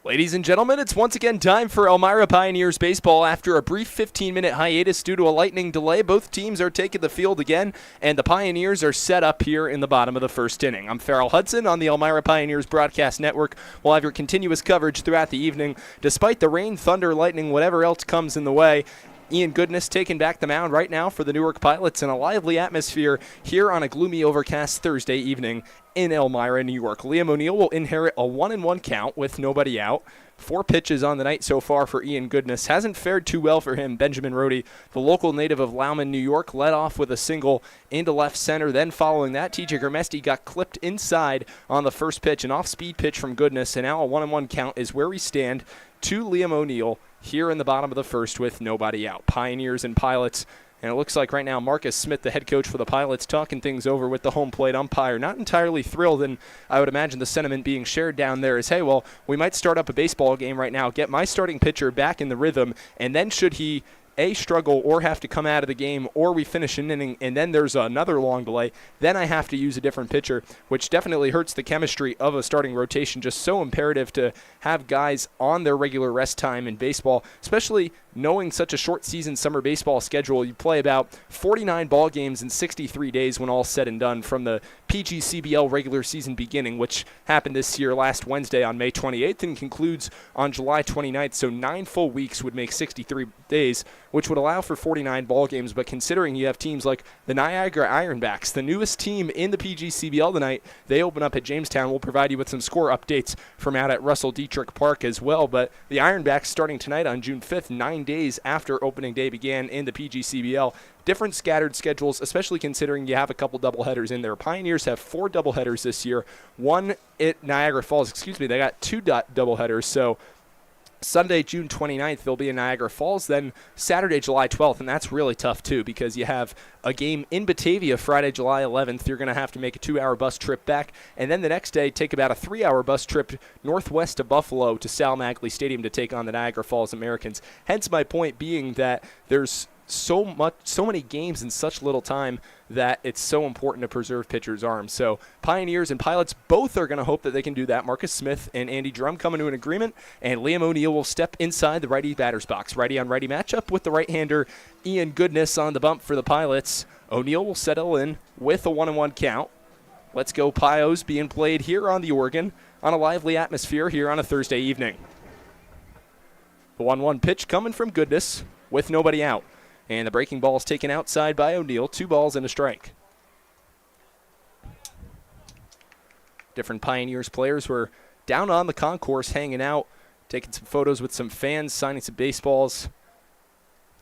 Speaker 1: Ladies and gentlemen, it's once again time for Elmira Pioneers baseball. After a brief 15-minute hiatus due to a lightning delay, both teams are taking the field again, and the Pioneers are set up here in the bottom of the first inning. I'm Farrell Hudson on the Elmira Pioneers Broadcast Network. We'll have your continuous coverage throughout the evening. Despite the rain, thunder, lightning, whatever else comes in the way, Ian Goodness taking back the mound right now for the Newark Pilots in a lively atmosphere here on a gloomy, overcast Thursday evening in Elmira, New York. Liam O'Neill will inherit a 1-1 count with nobody out. 4 pitches on the night so far for Ian Goodness. Hasn't fared too well for him. Benjamin Rohde, the local native of Lauman, New York, led off with a single into left center. Then following that, TJ Grimesti got clipped inside on the first pitch, an off-speed pitch from Goodness, and now a 1-1 count is where we stand to Liam O'Neill here in the bottom of the first with nobody out. Pioneers and Pilots. And it looks like right now Marcus Smith, the head coach for the Pilots, talking things over with the home plate umpire. Not entirely thrilled, and I would imagine the sentiment being shared down there is, hey, well, we might start up a baseball game right now, get my starting pitcher back in the rhythm, and then should he struggle or have to come out of the game, or we finish an inning and then there's another long delay, then I have to use a different pitcher, which definitely hurts the chemistry of a starting rotation. Just so imperative to have guys on their regular rest time in baseball, especially knowing such a short season summer baseball schedule. You play about 49 ball games in 63 days when all's said and done from the PGCBL regular season beginning, which happened this year last Wednesday on May 28th and concludes on July 29th. So 9 full weeks would make 63 days, which would allow for 49 ball games. But considering you have teams like the Niagara Ironbacks, the newest team in the PGCBL tonight, they open up at Jamestown. We'll provide you with some score updates from out at Russell Dietrich Park as well. But the Ironbacks starting tonight on June 5th, 9 days after opening day began in the PGCBL. Different scattered schedules, especially considering you have a couple doubleheaders in there. Pioneers have 4 doubleheaders this year. One at Niagara Falls, they got 2 doubleheaders. So Sunday, June 29th, they'll be in Niagara Falls. Then Saturday, July 12th, and that's really tough too because you have a game in Batavia Friday, July 11th. You're going to have to make a 2-hour bus trip back, and then the next day take about a 3-hour bus trip northwest of Buffalo to Sal Magley Stadium to take on the Niagara Falls Americans. Hence my point being that there's so many games in such little time that it's so important to preserve pitchers' arms. So Pioneers and Pilots both are going to hope that they can do that. Marcus Smith and Andy Drum coming to an agreement, and Liam O'Neill will step inside the righty batter's box. Righty-on-righty matchup with the right-hander Ian Goodness on the bump for the Pilots. O'Neill will settle in with a 1-1 count. Let's Go Pios being played here on the organ on a lively atmosphere here on a Thursday evening. The 1-1 pitch coming from Goodness with nobody out. And the breaking ball is taken outside by O'Neill. 2 balls and a strike. Different Pioneers players were down on the concourse hanging out, taking some photos with some fans, signing some baseballs,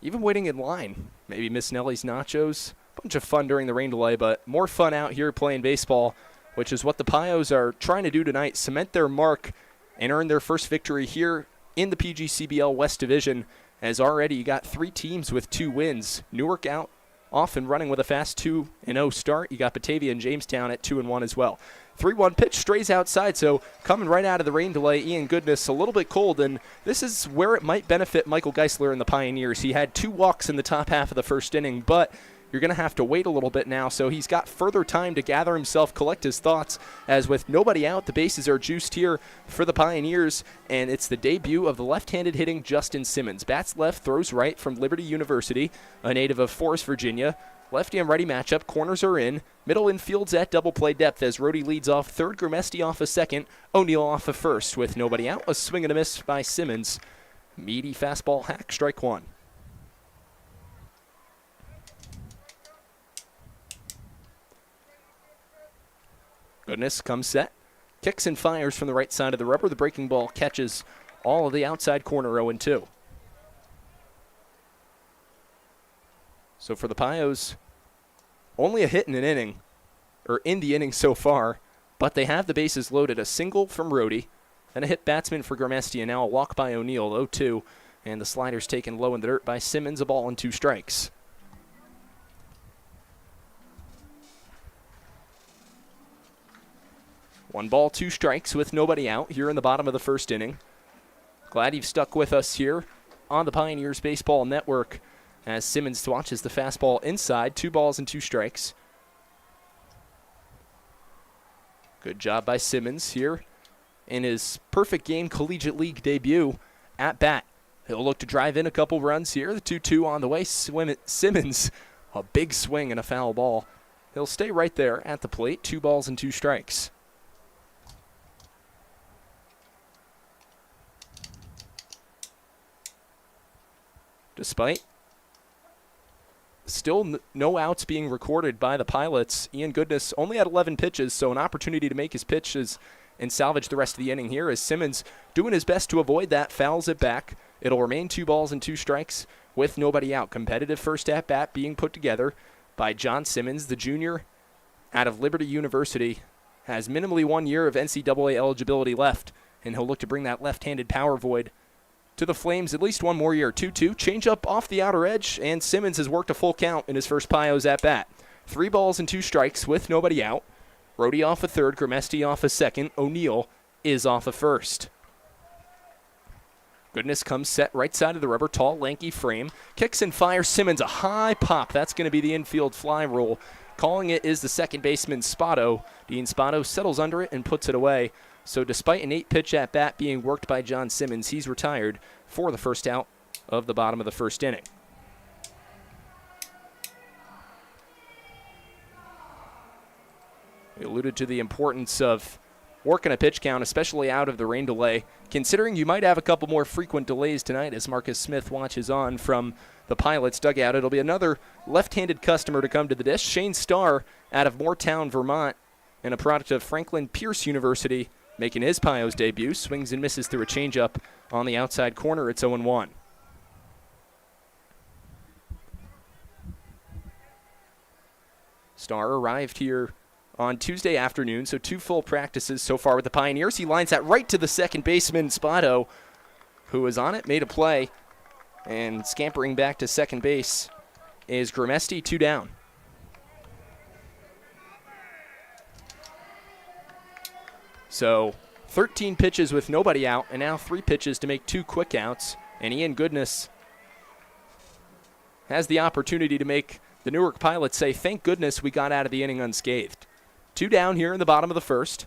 Speaker 1: even waiting in line. Maybe Miss Nellie's nachos. Bunch of fun during the rain delay, but more fun out here playing baseball, which is what the Pios are trying to do tonight, cement their mark and earn their first victory here in the PGCBL West Division. As already you got 3 teams with 2 wins. Newark out off and running with a fast 2-0 start. You got Batavia and Jamestown at 2-1 as well. 3-1 pitch strays outside, so coming right out of the rain delay, Ian Goodness a little bit cold, and this is where it might benefit Michael Geisler and the Pioneers. He had 2 walks in the top half of the first inning, but you're going to have to wait a little bit now, so he's got further time to gather himself, collect his thoughts, as with nobody out, the bases are juiced here for the Pioneers, and it's the debut of the left-handed hitting Justin Simmons. Bats left, throws right from Liberty University, a native of Forest, Virginia. Lefty and righty matchup, corners are in, middle infield's at double play depth as Rohde leads off third, Grimesti off a second, O'Neill off a first with nobody out. A swing and a miss by Simmons. Meaty fastball hack, strike 1. Goodness comes set, kicks and fires from the right side of the rubber. The breaking ball catches all of the outside corner, 0-2. So for the Pios, only a hit in an inning, or in the inning so far, but they have the bases loaded. A single from Rohde, then a hit batsman for Grimesti, and now a walk by O'Neill, 0-2. And the slider's taken low in the dirt by Simmons, a ball and 2 strikes. One ball, 2 strikes with nobody out here in the bottom of the first inning. Glad you've stuck with us here on the Pioneers Baseball Network as Simmons watches the fastball inside. 2 balls and 2 strikes. Good job by Simmons here in his perfect game collegiate league debut at bat. He'll look to drive in a couple runs here. The 2-2 on the way. Simmons, a big swing and a foul ball. He'll stay right there at the plate. 2 balls and 2 strikes. Despite still no outs being recorded by the Pilots, Ian Goodness only had 11 pitches, so an opportunity to make his pitches and salvage the rest of the inning here as Simmons doing his best to avoid that, fouls it back. It'll remain 2 balls and 2 strikes with nobody out. Competitive first at-bat being put together by John Simmons, the junior out of Liberty University, has minimally 1 year of NCAA eligibility left, and he'll look to bring that left-handed power void to the Flames at least one more year. 2-2, change up off the outer edge, and Simmons has worked a full count in his first Pios at-bat. 3 balls and 2 strikes with nobody out. Rhodey off a third, Grimesti off a second, O'Neill is off a first. Goodness comes set right side of the rubber, tall, lanky frame. Kicks and fires Simmons, a high pop. That's going to be the infield fly rule. Calling it is the second baseman, Spotto. Dean Spotto settles under it and puts it away. So despite an 8-pitch at-bat being worked by John Simmons, he's retired for the first out of the bottom of the first inning. We alluded to the importance of working a pitch count, especially out of the rain delay, considering you might have a couple more frequent delays tonight as Marcus Smith watches on from the Pilots dugout. It'll be another left-handed customer to come to the dish. Shane Starr out of Moortown, Vermont, and a product of Franklin Pierce University, making his Pios debut. Swings and misses through a changeup on the outside corner. It's 0-1. Starr arrived here on Tuesday afternoon, so 2 full practices so far with the Pioneers. He lines that right to the second baseman, Spotto, who is on it, made a play, and scampering back to second base is Grimesti, 2 down. So 13 pitches with nobody out, and now 3 pitches to make 2 quick outs, and Ian Goodness has the opportunity to make the Newark Pilots say, thank goodness we got out of the inning unscathed. 2 down here in the bottom of the first.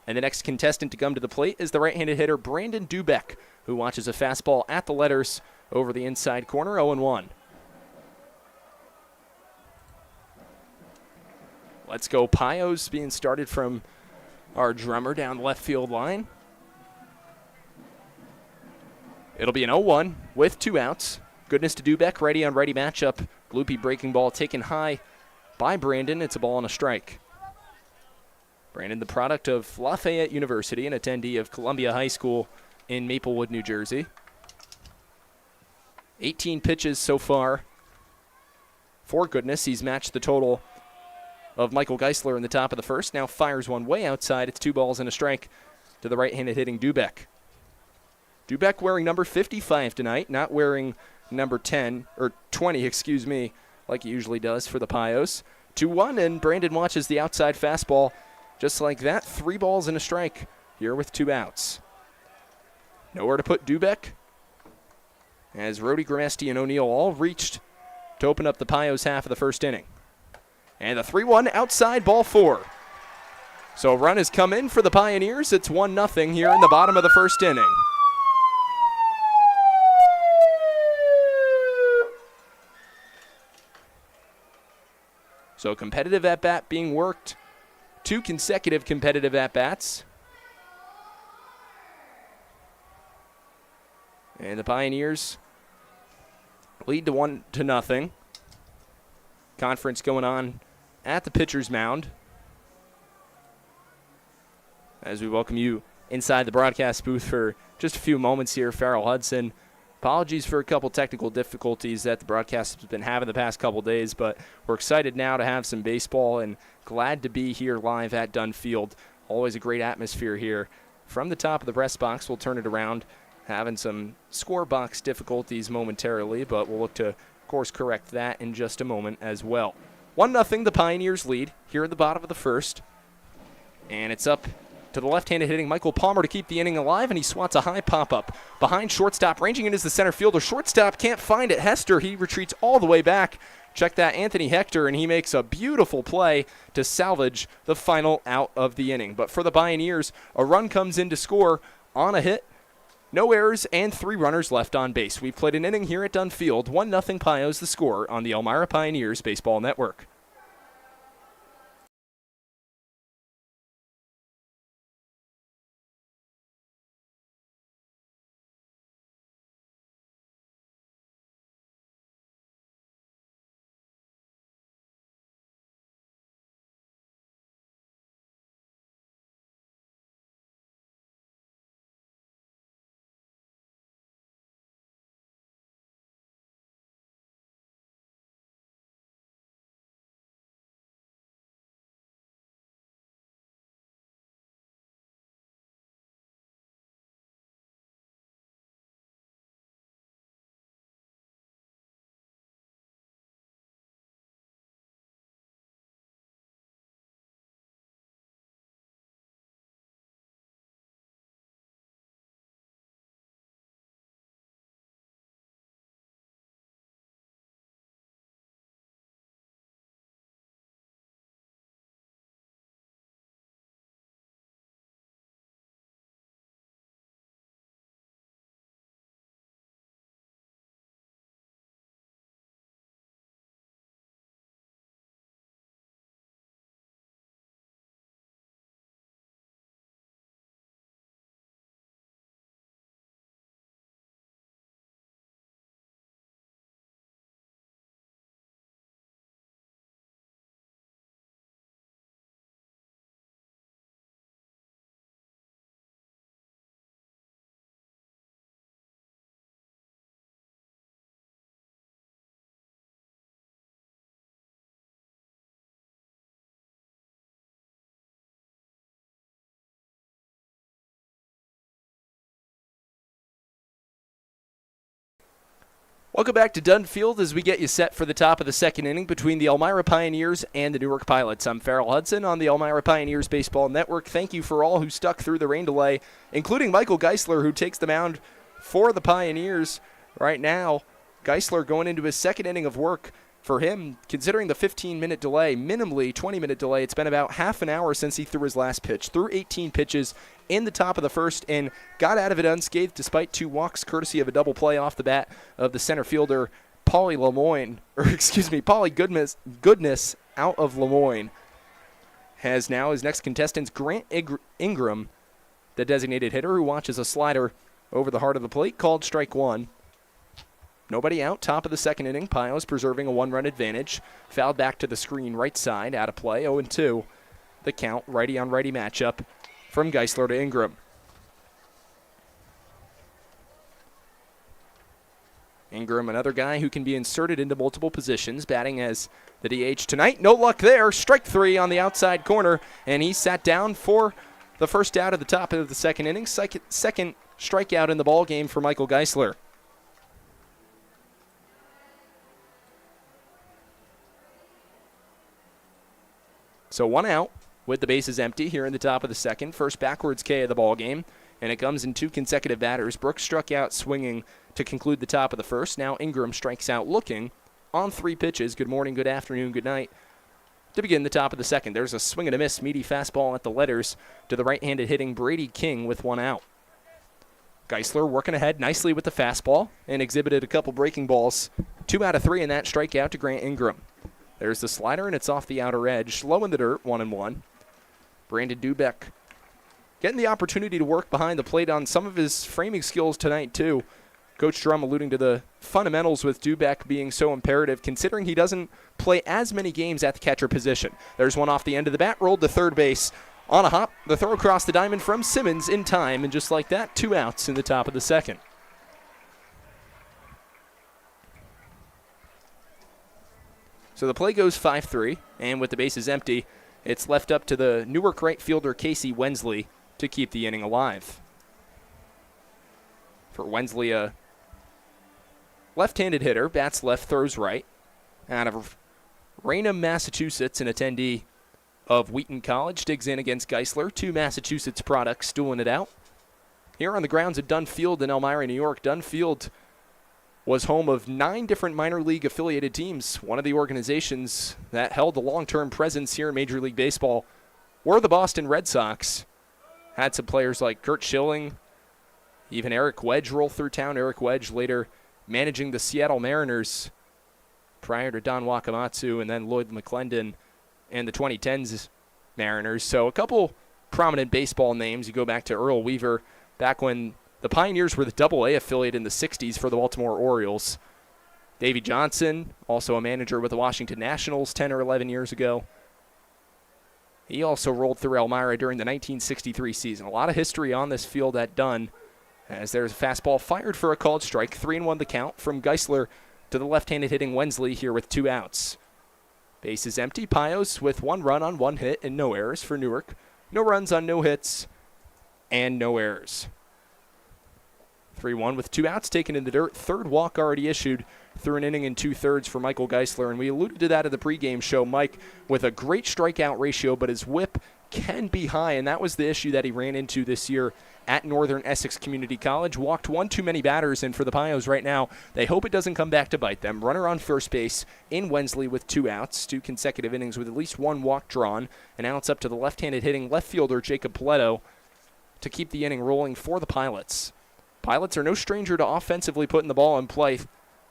Speaker 1: And the next contestant to come to the plate is the right-handed hitter Brandon Dubeck, who watches a fastball at the letters over the inside corner, 0-1. Let's go Pios being started from our drummer down the left field line. It'll be an 0-1 with 2 outs. Goodness to Dubeck, righty on righty matchup. Gloopy breaking ball taken high by Brandon. It's a ball and a strike. Brandon, the product of Lafayette University, an attendee of Columbia High School in Maplewood, New Jersey. 18 pitches so far for Goodness. He's matched the total of Michael Geisler in the top of the first. Now fires one way outside. It's 2 balls and a strike to the right-handed hitting Dubeck. Dubeck wearing number 55 tonight, not wearing number 10, or 20, excuse me, like he usually does for the Pios. 2-1, and Brandon watches the outside fastball. Just like that, 3 balls and a strike here with 2 outs. Nowhere to put Dubeck, as Rhodey, Grimesti, and O'Neill all reached to open up the Pios half of the first inning. And the 3-1 outside, ball 4. So a run has come in for the Pioneers. It's 1-0 here in the bottom of the first inning. So competitive at-bat being worked. 2 consecutive competitive at-bats. And the Pioneers lead to 1-0. Conference going on at the pitcher's mound. As we welcome you inside the broadcast booth for just a few moments here, Farrell Hudson. Apologies for a couple technical difficulties that the broadcast has been having the past couple days, but we're excited now to have some baseball and glad to be here live at Dunn Field. Always a great atmosphere here. From the top of the press box, we'll turn it around, having some score box difficulties momentarily, but we'll look to, of course, correct that in just a moment as well. 1-0, the Pioneers lead here at the bottom of the first. And it's up to the left-handed hitting Michael Palmer to keep the inning alive, and he swats a high pop-up behind shortstop. Ranging in is the center fielder. Shortstop can't find it. Hester, he retreats all the way back Check that, Anthony Hector, and he makes a beautiful play to salvage the final out of the inning. But for the Pioneers, a run comes in to score on a hit. No errors and 3 runners left on base. We've played an inning here at Dunn Field. 1-0 Pios the score on the Elmira Pioneers Baseball Network. Welcome back to Dunn Field as we get you set for the top of the second inning between the Elmira Pioneers and the Newark Pilots. I'm Farrell Hudson on the Elmira Pioneers Baseball Network. Thank you for all who stuck through the rain delay, including Michael Geisler, who takes the mound for the Pioneers right now. Geisler going into his second inning of work. For him, considering the 15-minute delay, minimally 20-minute delay, it's been about half an hour since he threw his last pitch. Threw 18 pitches in the top of the first and got out of it unscathed despite 2 walks, courtesy of a double play off the bat of the center fielder, Paulie Goodness out of Lemoyne. Has now his next contestants Grant Ingram, the designated hitter, who watches a slider over the heart of the plate, called strike 1. Nobody out, top of the second inning. Pios preserving a 1-run advantage. Fouled back to the screen right side, out of play, 0-2. The count, righty-on-righty matchup from Geisler to Ingram. Ingram, another guy who can be inserted into multiple positions, batting as the DH tonight. No luck there. Strike 3 on the outside corner, and he sat down for the first out of the top of the second inning. Second strikeout in the ball game for Michael Geisler. So 1 out with the bases empty here in the top of the second. First backwards K of the ball game, and it comes in 2 consecutive batters. Brooks struck out swinging to conclude the top of the first. Now Ingram strikes out looking on 3 pitches. Good morning, good afternoon, good night. To begin the top of the second, there's a swing and a miss, meaty fastball at the letters to the right-handed hitting Brady King with 1 out. Geisler working ahead nicely with the fastball and exhibited a couple breaking balls. 2 out of 3 in that strikeout to Grant Ingram. There's the slider, and it's off the outer edge. Low in the dirt, 1-1. Brandon Dubeck getting the opportunity to work behind the plate on some of his framing skills tonight, too. Coach Drum alluding to the fundamentals with Dubeck being so imperative, considering he doesn't play as many games at the catcher position. There's one off the end of the bat, rolled to third base. On a hop, the throw across the diamond from Simmons in time, and just like that, 2 outs in the top of the second. So the play goes 5-3, and with the bases empty, it's left up to the Newark right fielder Casey Wensley to keep the inning alive. For Wensley, a left-handed hitter, bats left, throws right, out of Raynham, Massachusetts, an attendee of Wheaton College, digs in against Geisler. 2 Massachusetts products dueling it out. Here on the grounds at Dunn Field in Elmira, New York, Dunn Field was home of 9 different minor league affiliated teams. One of the organizations that held a long-term presence here in Major League Baseball were the Boston Red Sox. Had some players like Kurt Schilling, even Eric Wedge roll through town. Eric Wedge later managing the Seattle Mariners prior to Don Wakamatsu and then Lloyd McClendon and the 2010s Mariners. So a couple prominent baseball names. You go back to Earl Weaver back when the Pioneers were the Double-A affiliate in the 60s for the Baltimore Orioles. Davey Johnson, also a manager with the Washington Nationals 10 or 11 years ago. He also rolled through Elmira during the 1963 season. A lot of history on this field at Dunn, as there's a fastball fired for a called strike. 3-1 the count from Geisler to the left-handed hitting Wensley here with 2 outs. Base is empty. Pios with 1 run on 1 hit and no errors for Newark. No runs on no hits and no errors. 3-1 with 2 outs taken in the dirt. 3rd walk already issued through an inning and 2/3 for Michael Geisler. And we alluded to that at the pregame show. Mike with a great strikeout ratio, but his whip can be high, and that was the issue that he ran into this year at Northern Essex Community College. Walked 1 too many batters, and for the Pios right now, they hope it doesn't come back to bite them. Runner on first base in Wensley with 2 outs, 2 consecutive innings with at least 1 walk drawn. And now it's up to the left-handed hitting left fielder Jacob Paletto to keep the inning rolling for the Pilots. Pilots are no stranger to offensively putting the ball in play.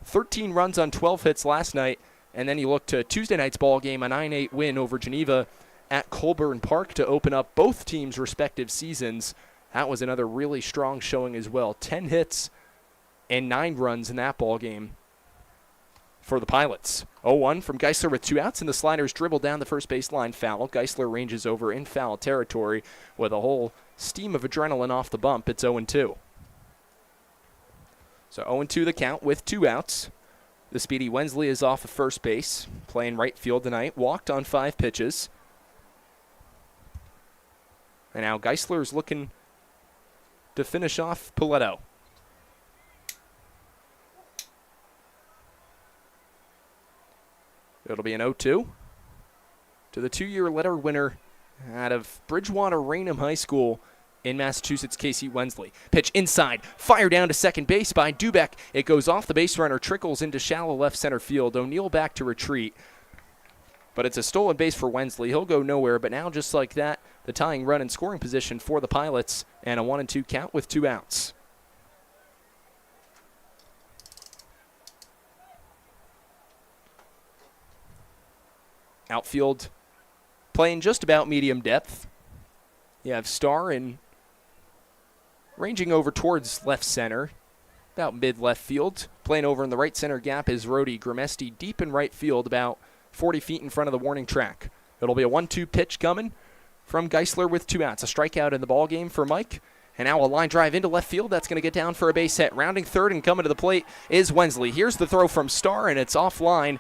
Speaker 1: 13 runs on 12 hits last night, and then you look to Tuesday night's ball game, a 9-8 win over Geneva at Colburn Park to open up both teams' respective seasons. That was another really strong showing as well. 10 hits and 9 runs in that ball game for the Pilots. 0-1 from Geisler with 2 outs, and the sliders dribble down the first baseline foul. Geisler ranges over in foul territory with a whole steam of adrenaline off the bump. It's 0-2. So 0-2 the count with 2 outs. The speedy Wensley is off of first base, playing right field tonight. Walked on 5 pitches. And now Geisler is looking to finish off Paletto. It'll be an 0-2 to the 2-year letter winner out of Bridgewater Raynham High School in Massachusetts, Casey Wensley. Pitch inside, fire down to second base by Dubeck. It goes off the base runner, trickles into shallow left center field. O'Neill back to retreat. But it's a stolen base for Wensley. He'll go nowhere, but now just like that, the tying run in scoring position for the Pilots, and a 1-2 count with 2 outs. Outfield playing just about medium depth. You have Starr and ranging over towards left center, about mid-left field. Playing over in the right center gap is Rody Grimesti, deep in right field, about 40 feet in front of the warning track. It'll be a 1-2 pitch coming from Geisler with 2 outs. A strikeout in the ball game for Mike. And now a line drive into left field. That's going to get down for a base hit. Rounding third and coming to the plate is Wensley. Here's the throw from Starr, and it's offline.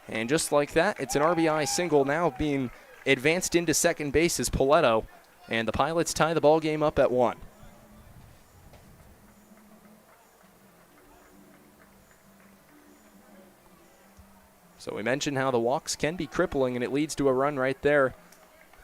Speaker 1: And just like that, it's an RBI single now being advanced into second base is Paletto. And the Pilots tie the ball game up at 1. So we mentioned how the walks can be crippling, and it leads to a run right there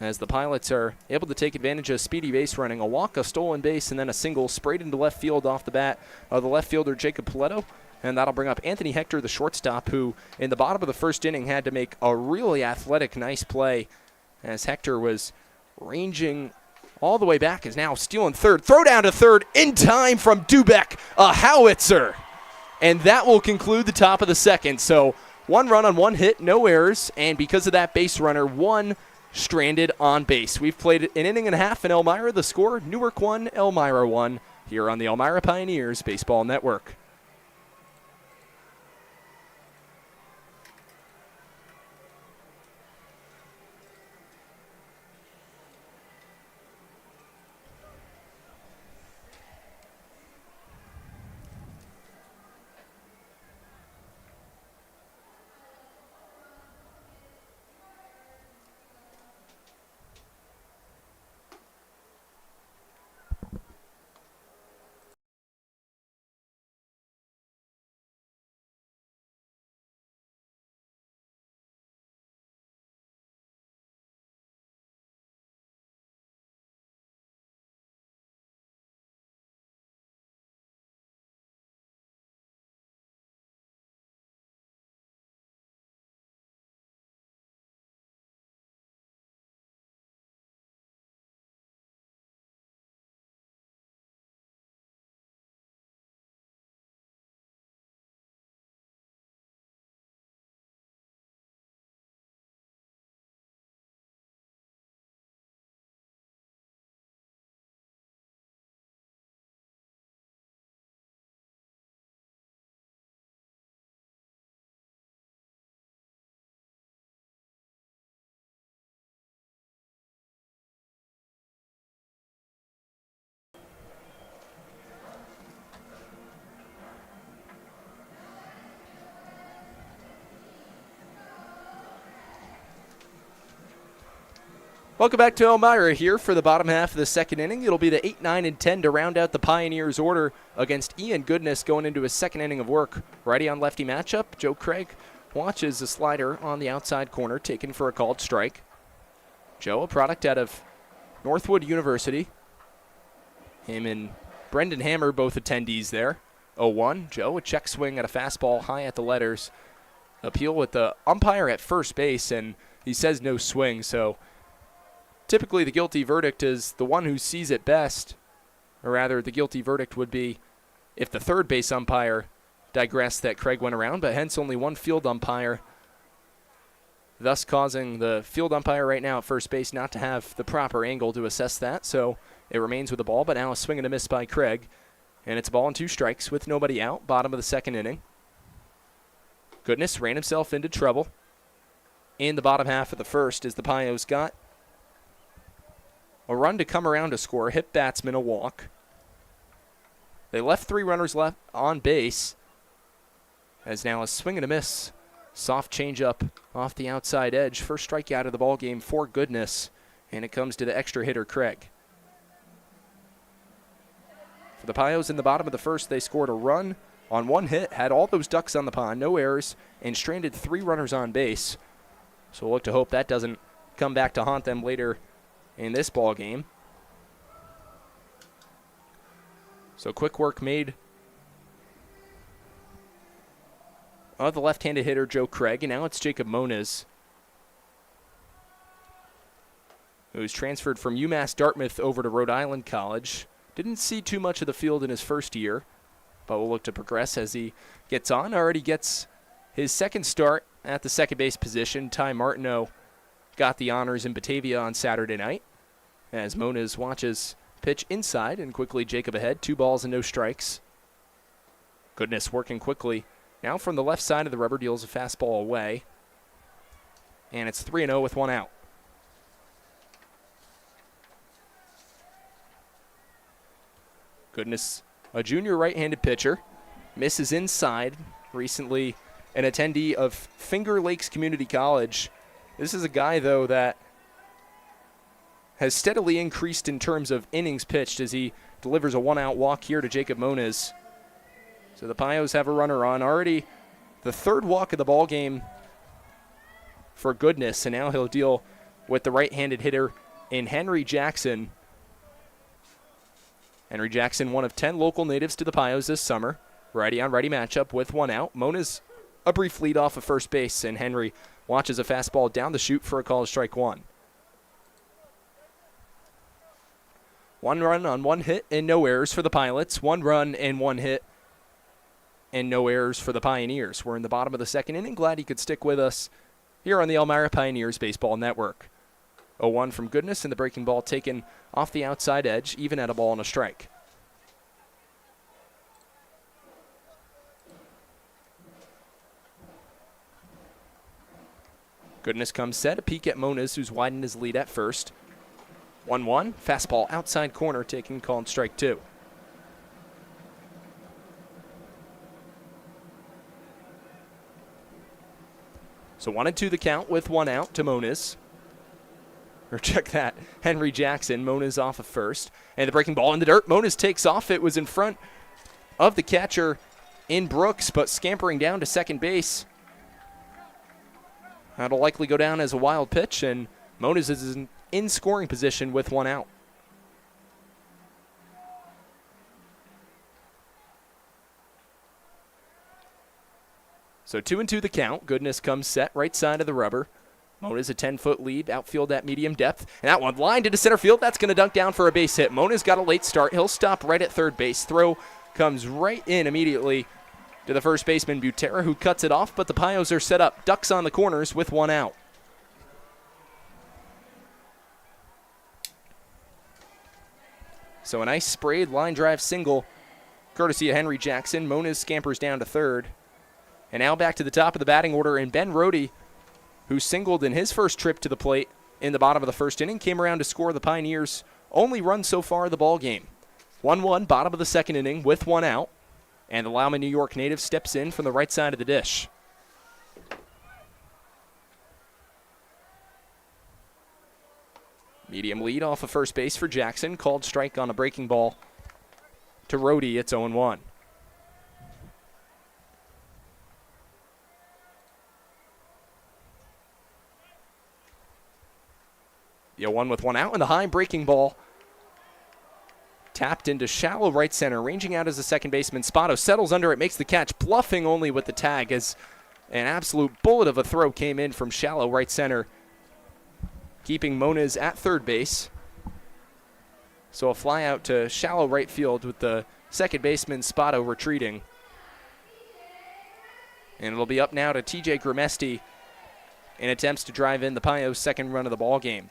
Speaker 1: as the Pilots are able to take advantage of speedy base running. A walk, a stolen base, and then a single sprayed into left field off the bat of the left fielder Jacob Paletto. And that'll bring up Anthony Hector, the shortstop, who in the bottom of the first inning had to make a really athletic, nice play as Hector was ranging all the way back, is now stealing third. Throw down to third in time from Dubeck, a howitzer. And that will conclude the top of the second. So 1 run on 1 hit, no errors, and because of that base runner, 1 stranded on base. We've played an inning and a half in Elmira. The score, Newark 1, Elmira 1, here on the Elmira Pioneers Baseball Network. Welcome back to Elmira here for the bottom half of the second inning. It'll be the 8, 9, and 10 to round out the Pioneers' order against Ian Goodness going into his second inning of work. Righty on lefty matchup. Joe Craig watches the slider on the outside corner, taken for a called strike. Joe, a product out of Northwood University. Him and Brendan Hammer, both attendees there. 0-1. Joe, a check swing at a fastball high at the letters. Appeal with the umpire at first base, and he says no swing, so typically the guilty verdict is the one who sees it best, or rather the guilty verdict would be if the third base umpire digressed that Craig went around, but hence only one field umpire, thus causing the field umpire right now at first base not to have the proper angle to assess that, so it remains with the ball, but now a swing and a miss by Craig, and it's a ball and 2 strikes with nobody out, bottom of the second inning. Goodness ran himself into trouble in the bottom half of the first as the Pios got a run to come around to score, hit batsman a walk. They left 3 runners left on base as now a swing and a miss. Soft changeup off the outside edge. First strikeout of the ball game for Goodness, and it comes to the extra hitter Craig. For the Pios in the bottom of the first, they scored a run on 1 hit, had all those ducks on the pond, no errors, and stranded 3 runners on base. So we'll look to hope that doesn't come back to haunt them later in this ball game. So quick work made of the left-handed hitter Joe Craig, and now it's Jacob Moniz, who's transferred from UMass Dartmouth over to Rhode Island College. Didn't see too much of the field in his first year, but will look to progress as he gets on. Already gets his second start at the second base position. Ty Martineau got the honors in Batavia on Saturday night as Moniz watches pitch inside, and quickly Jacob ahead. 2 balls and no strikes. Goodness working quickly. Now from the left side of the rubber, deals a fastball away. And it's 3-0 with 1 out. Goodness, a junior right-handed pitcher, misses inside. Recently an attendee of Finger Lakes Community College. This is a guy, though, that has steadily increased in terms of innings pitched as he delivers a 1-out walk here to Jacob Moniz. So the Pios have a runner on. Already the 3rd walk of the ball game for Goodness, and now he'll deal with the right-handed hitter in Henry Jackson. Henry Jackson, one of 10 local natives to the Pios this summer. Righty-on-righty matchup with 1 out. Moniz a brief lead off of first base, and Henry watches a fastball down the chute for a call, strike 1. 1 run on 1 hit and no errors for the Pilots. 1 run and 1 hit and no errors for the Pioneers. We're in the bottom of the second inning. Glad he could stick with us here on the Elmira Pioneers Baseball Network. 0-1 from Goodness, and the breaking ball taken off the outside edge, even at a ball and a strike. Goodness comes set, a peek at Moniz, who's widened his lead at first. 1-1, fastball outside corner, taking called strike 2. So 1-2 the count with 1 out to Moniz. Or check that, Henry Jackson, Moniz off of first. And the breaking ball in the dirt, Moniz takes off. It was in front of the catcher in Brooks, but scampering down to second base. That'll likely go down as a wild pitch, and Moniz is in scoring position with 1 out. So 2-2 the count. Goodness comes set right side of the rubber. Moniz a 10-foot lead, outfield at medium depth. And that one lined into center field. That's going to dunk down for a base hit. Moniz got a late start. He'll stop right at third base. Throw comes right in immediately to the first baseman, Butera, who cuts it off. But the Pios are set up. Ducks on the corners with 1 out. So a nice sprayed line drive single, courtesy of Henry Jackson. Moniz scampers down to third. And now back to the top of the batting order, and Ben Rohde, who singled in his first trip to the plate in the bottom of the first inning, came around to score the Pioneers' only run so far of the ball game. 1-1, bottom of the second inning with 1 out, and the Lowman, New York native steps in from the right side of the dish. Medium lead off of first base for Jackson. Called strike on a breaking ball to Rohde. It's 0-1. The 0-1 with one out, and the high breaking ball tapped into shallow right center. Ranging out as a second baseman. Spotto settles under it, makes the catch, bluffing only with the tag as an absolute bullet of a throw came in from shallow right center, keeping Moniz at third base. So a fly out to shallow right field with the second baseman Spotto retreating. And it'll be up now to TJ Grimesti in attempts to drive in the Pios' second run of the ball game.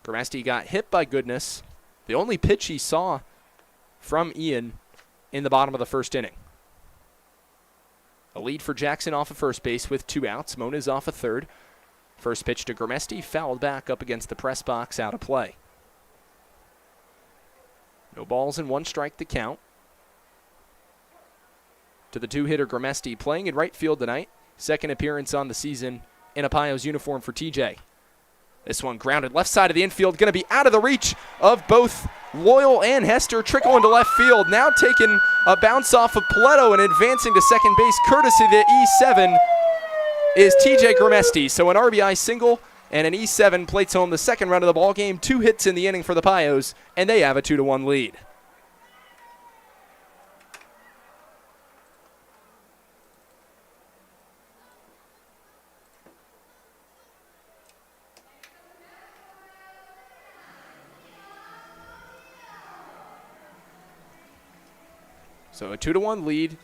Speaker 1: Grimesti got hit by Goodness, the only pitch he saw from Ian in the bottom of the first inning. A lead for Jackson off of first base with 2 outs. Moniz off of third. First pitch to Grimesti, fouled back up against the press box, out of play. No balls and 1 strike to count. To the 2-hitter Grimesti, playing in right field tonight. Second appearance on the season in a Pios uniform for TJ. This one grounded left side of the infield, going to be out of the reach of both Loyal and Hester, trickling to left field. Now taking a bounce off of Paletto and advancing to second base, courtesy of the E7, is TJ Grimesti. So an RBI single and an E7 plates home the second run of the ball game. 2 hits in the inning for the Pios, and they have a 2-1 lead. So a 2-1 lead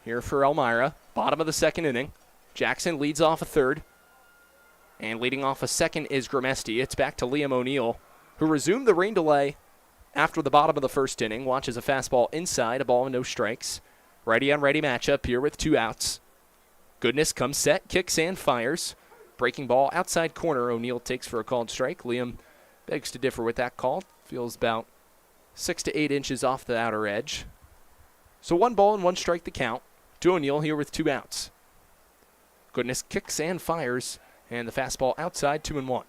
Speaker 1: here for Elmira. Bottom of the second inning. Jackson leads off a third. And leading off a second is Grimesti. It's back to Liam O'Neill, who resumed the rain delay after the bottom of the first inning. Watches a fastball inside, a ball and no strikes. Righty on righty matchup here with 2 outs. Goodness comes set, kicks and fires. Breaking ball outside corner. O'Neill takes for a called strike. Liam begs to differ with that call. Feels about 6 to 8 inches off the outer edge. So 1 ball and 1 strike to count to O'Neill here with 2 outs. Goodness kicks and fires, and the fastball outside, 2-1.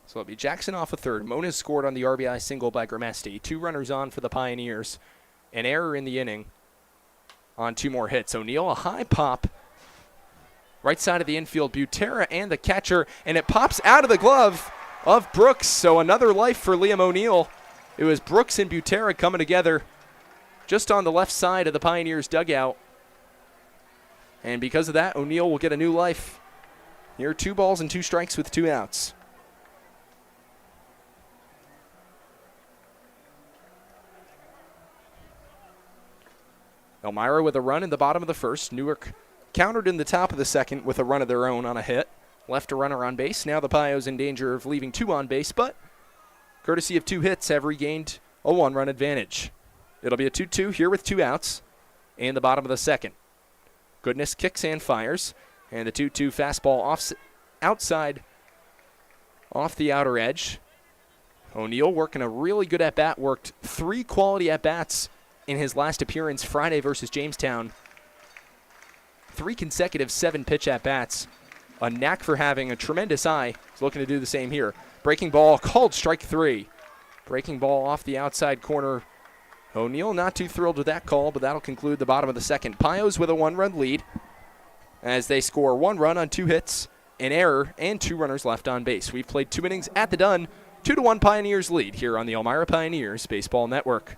Speaker 1: So it'll be Jackson off a third. Moniz scored on the RBI single by Grimesti. 2 runners on for the Pioneers. An error in the inning on 2 more hits. O'Neill, a high pop. Right side of the infield, Butera and the catcher, and it pops out of the glove of Brooks. So another life for Liam O'Neill. It was Brooks and Butera coming together just on the left side of the Pioneers dugout. And because of that, O'Neill will get a new life. Here, 2 balls and 2 strikes with 2 outs. Elmira with a run in the bottom of the first. Newark countered in the top of the second with a run of their own on a hit. Left a runner on base. Now the Pios in danger of leaving 2 on base, but courtesy of 2 hits have regained a 1-run advantage. It'll be a 2-2 here with 2 outs in the bottom of the second. Goodness kicks and fires, and the 2-2 fastball outside off the outer edge. O'Neill working a really good at-bat, worked 3 quality at-bats in his last appearance Friday versus Jamestown. 3 consecutive 7-pitch at-bats. A knack for having a tremendous eye. He's looking to do the same here. Breaking ball, called strike 3. Breaking ball off the outside corner. O'Neill not too thrilled with that call, but that'll conclude the bottom of the second. Pios with a 1-run lead as they score 1 run on 2 hits, an error, and 2 runners left on base. We've played 2 innings at the Dunn. 2-1 Pioneers lead here on the Elmira Pioneers Baseball Network.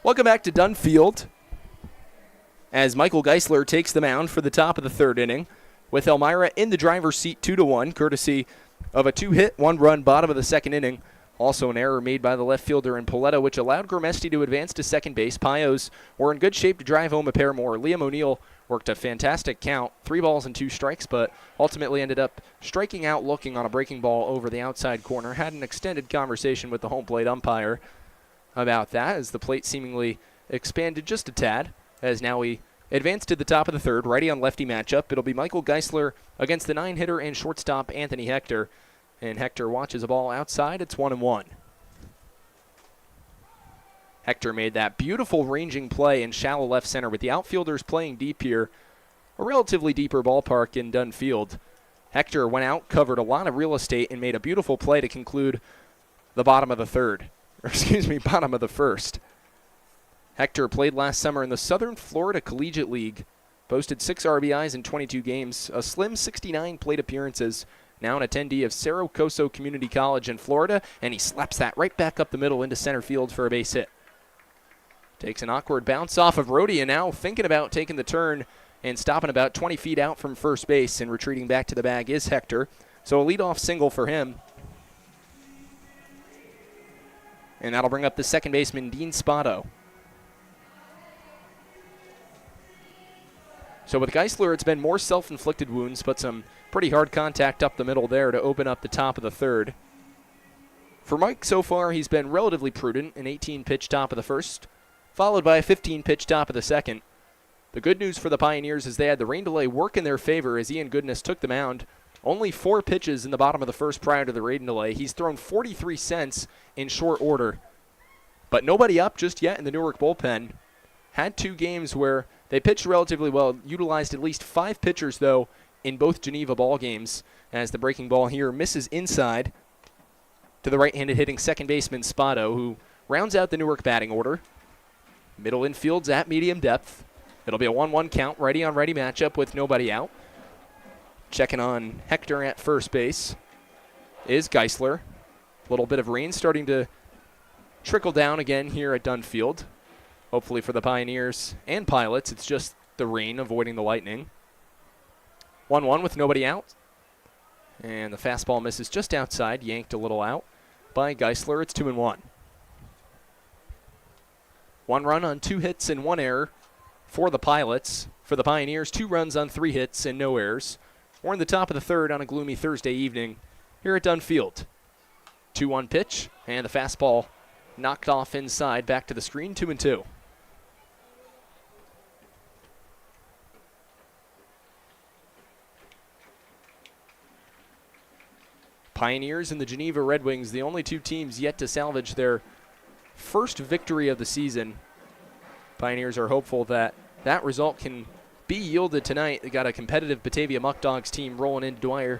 Speaker 1: Welcome back to Dunn Field as Michael Geisler takes the mound for the top of the third inning with Elmira in the driver's seat 2-1, courtesy of a 2-hit, 1-run bottom of the second inning. Also an error made by the left fielder in Pauletta, which allowed Grimesti to advance to second base. Pios were in good shape to drive home a pair more. Liam O'Neill worked a fantastic count, 3 balls and 2 strikes, but ultimately ended up striking out looking on a breaking ball over the outside corner. Had an extended conversation with the home plate umpire about that as the plate seemingly expanded just a tad, as now we advance to the top of the third, righty on lefty matchup. It'll be Michael Geisler against the 9-hitter and shortstop Anthony Hector. And Hector watches a ball outside. It's 1-1. Hector made that beautiful ranging play in shallow left center with the outfielders playing deep here. A relatively deeper ballpark in Dunn Field. Hector went out, covered a lot of real estate, and made a beautiful play to conclude the bottom of the third. Bottom of the first. Hector played last summer in the Southern Florida Collegiate League. Posted 6 RBIs in 22 games, a slim 69 plate appearances. Now an attendee of Cerro Coso Community College in Florida, and he slaps that right back up the middle into center field for a base hit. Takes an awkward bounce off of Rhodey, and now thinking about taking the turn and stopping about 20 feet out from first base and retreating back to the bag is Hector. So a leadoff single for him. And that'll bring up the second baseman, Dean Spotto. So with Geisler, it's been more self-inflicted wounds, but some pretty hard contact up the middle there to open up the top of the third. For Mike, so far, he's been relatively prudent, an 18-pitch top of the first, followed by a 15-pitch top of the second. The good news for the Pioneers is they had the rain delay work in their favor as Ian Goodness took the mound. Only 4 pitches in the bottom of the first prior to the rain delay. He's thrown 43 cents in short order. But nobody up just yet in the Newark bullpen. Had 2 games where they pitched relatively well, utilized at least 5 pitchers, though, in both Geneva ball games, as the breaking ball here misses inside to the right-handed hitting second baseman Spotto, who rounds out the Newark batting order. Middle infield's at medium depth. It'll be a 1-1 count, righty-on-righty matchup with nobody out. Checking on Hector at first base is Geisler. A little bit of rain starting to trickle down again here at Dunn Field. Hopefully for the Pioneers and Pilots, it's just the rain avoiding the lightning. 1-1 with nobody out. And the fastball misses just outside, yanked a little out by Geisler. It's 2-1. 1 run on 2 hits and 1 error for the Pilots. For the Pioneers, 2 runs on 3 hits and no errors. We're in the top of the third on a gloomy Thursday evening here at Dunn Field. 2-1 pitch, and the fastball knocked off inside, back to the screen, 2-2. Pioneers and the Geneva Red Wings, the only 2 teams yet to salvage their first victory of the season. Pioneers are hopeful that that result can be yielded tonight. They got a competitive Batavia Muck Dogs team rolling into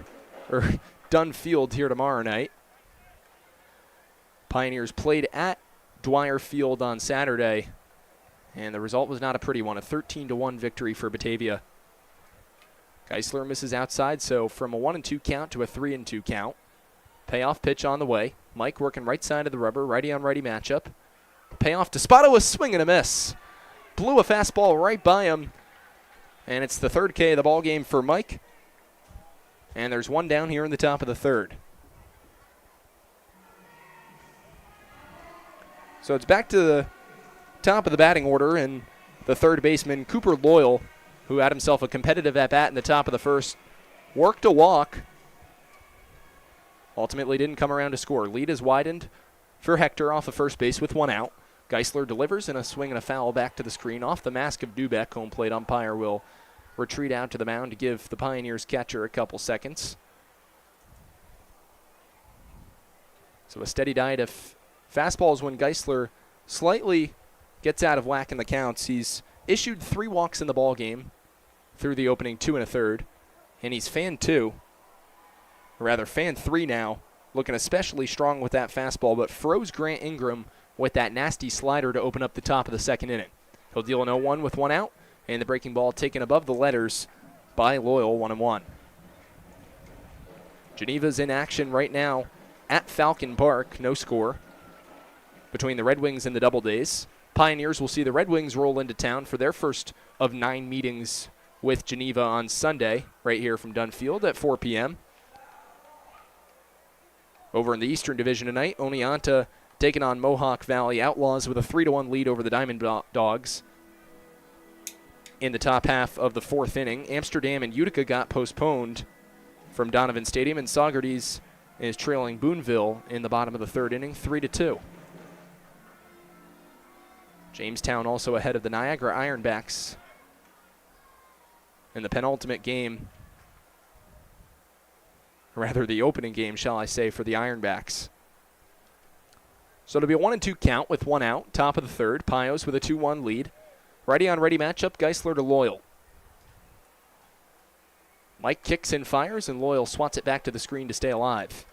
Speaker 1: Dunn Field here tomorrow night. Pioneers played at Dwyer Field on Saturday, and the result was not a pretty one, a 13-1 victory for Batavia. Geisler misses outside, so from a 1-2 count to a 3-2 count. Payoff pitch on the way. Mike working right side of the rubber, righty-on-righty matchup. Payoff to Spotto, a swing and a miss. Blew a fastball right by him, and it's the third K of the ball game for Mike. And there's 1 down here in the top of the third. So it's back to the top of the batting order, and the third baseman, Cooper Loyal, who had himself a competitive at-bat in the top of the first, worked a walk. Ultimately didn't come around to score. Lead is widened for Hector off of first base with 1 out. Geisler delivers and a swing and a foul back to the screen. Off the mask of Dubeck, home plate umpire will retreat out to the mound to give the Pioneers catcher a couple seconds. So a steady diet of fastballs when Geisler slightly gets out of whack in the counts. He's issued 3 walks in the ball game through the opening 2 1/3, and he's fan 2, or rather fan 3 now, looking especially strong with that fastball, but froze Grant Ingram with that nasty slider to open up the top of the second inning. He'll deal an 0-1 with 1 out, and the breaking ball taken above the letters by Loyal, 1-1. Geneva's in action right now at Falcon Park, no score between the Red Wings and the Double Days. Pioneers will see the Red Wings roll into town for their first of 9 meetings with Geneva on Sunday, right here from Dunn Field at 4 p.m. Over in the Eastern Division tonight, Oneonta taking on Mohawk Valley Outlaws with a 3-1 lead over the Diamond Dogs. In the top half of the 4th inning, Amsterdam and Utica got postponed from Donovan Stadium, and Saugerties is trailing Boonville in the bottom of the 3rd inning, 3-2. Jamestown also ahead of the Niagara Ironbacks in the penultimate game, rather the opening game, shall I say, for the Ironbacks. So it'll be a 1-2 count with 1 out, top of the 3rd. Pios with a 2-1 lead. Righty-on-righty matchup, Geisler to Loyal. Mike kicks and fires, and Loyal swats it back to the screen to stay alive.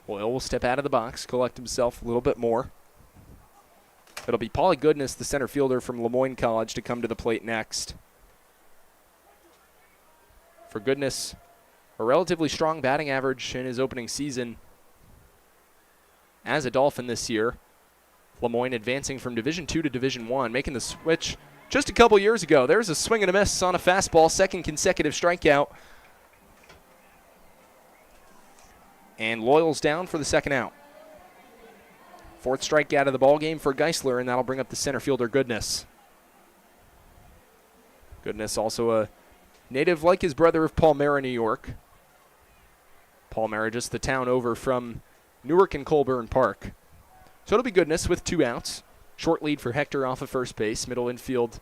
Speaker 1: Loyal will step out of the box, collect himself a little bit more. It'll be Paulie Goodness, the center fielder from Lemoyne College, to come to the plate next. For Goodness, a relatively strong batting average in his opening season as a Dolphin this year. Lemoyne advancing from Division II to Division I, making the switch just a couple years ago. There's a swing and a miss on a fastball, second consecutive strikeout. And Loyal's down for the 2nd out. 4th strikeout of the ball game for Geisler, and that'll bring up the center fielder Goodness. Goodness also a native like his brother of Palmyra, New York. Palmyra just the town over from Newark and Colburn Park. So it'll be Goodness with 2 outs. Short lead for Hector off of first base. Middle infield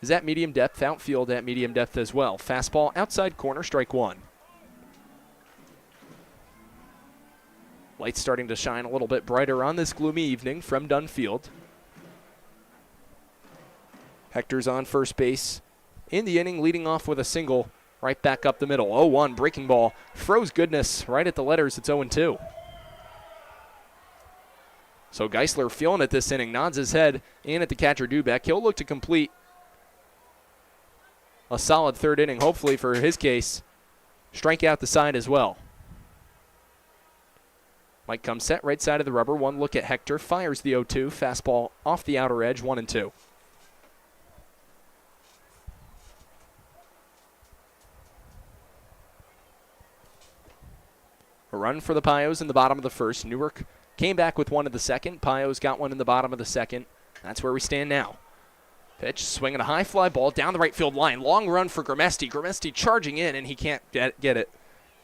Speaker 1: is at medium depth. Outfield at medium depth as well. Fastball outside corner, strike 1. Lights starting to shine a little bit brighter on this gloomy evening from Dunn Field. Hector's on first base in the inning, leading off with a single right back up the middle. 0-1, breaking ball. Froze Goodness right at the letters. It's 0-2. So Geisler feeling it this inning, nods his head in at the catcher Dubeck. He'll look to complete a solid 3rd inning, hopefully for his case. Strike out the side as well. Mike comes set right side of the rubber. 1 look at Hector. Fires the 0-2. Fastball off the outer edge. 1-2. A run for the Pios in the bottom of the 1st. Newark came back with 1 in the 2nd. Pios got 1 in the bottom of the 2nd. That's where we stand now. Pitch, swinging a high fly ball down the right field line. Long run for Grimesti. Grimesti charging in, and he can't get it.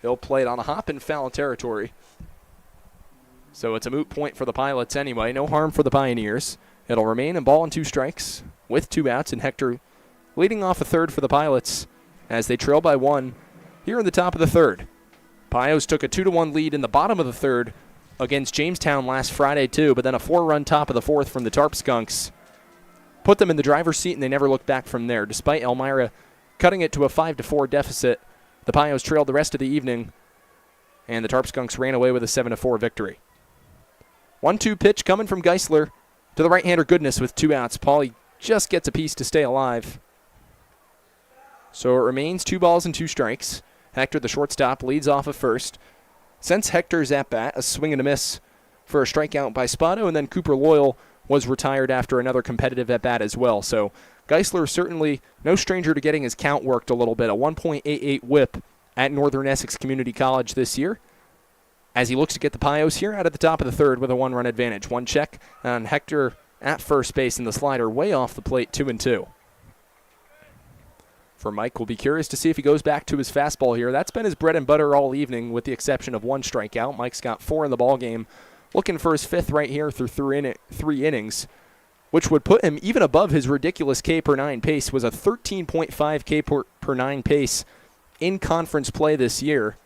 Speaker 1: He'll play it on a hop in foul territory. So it's a moot point for the Pilots anyway. No harm for the Pioneers. It'll remain a ball and 2 strikes with 2 outs, and Hector leading off a 3rd for the Pilots as they trail by 1 here in the top of the 3rd. Pios took a 2-1 lead in the bottom of the 3rd against Jamestown last Friday too, but then a 4-run top of the 4th from the Tarp Skunks put them in the driver's seat, and they never looked back from there. Despite Elmira cutting it to a 5-4 deficit, the Pios trailed the rest of the evening, and the Tarp Skunks ran away with a 7-4 victory. 1-2 pitch coming from Geisler to the right-hander Goodness with 2 outs. Paulie just gets a piece to stay alive. So it remains 2 balls and 2 strikes. Hector, the shortstop, leads off of first. Since Hector's at-bat, a swing and a miss for a strikeout by Spano, and then Cooper Loyal was retired after another competitive at-bat as well. So Geisler certainly no stranger to getting his count worked a little bit. A 1.88 whip at Northern Essex Community College this year, as he looks to get the Pios here out at the top of the 3rd with a 1-run advantage. 1 check on Hector at first base, and the slider way off the plate, 2-2. For Mike, we'll be curious to see if he goes back to his fastball here. That's been his bread and butter all evening, with the exception of 1 strikeout. Mike's got 4 in the ball game, looking for his 5th right here through 3 innings, which would put him even above his ridiculous K per 9 pace. Was a 13.5 K per 9 pace in conference play this year.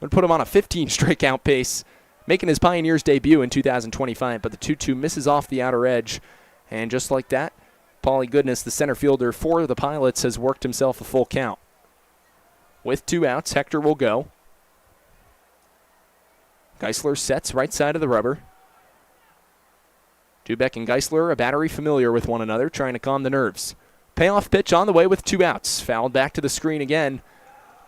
Speaker 1: Would put him on a 15 strikeout pace, making his Pioneers debut in 2025. But the 2-2 misses off the outer edge. And just like that, Paulie Goodness, the center fielder for the Pilots, has worked himself a full count. With 2 outs, Hector will go. Geisler sets right side of the rubber. Dubek and Geisler, a battery familiar with one another, trying to calm the nerves. Payoff pitch on the way with 2 outs. Fouled back to the screen again.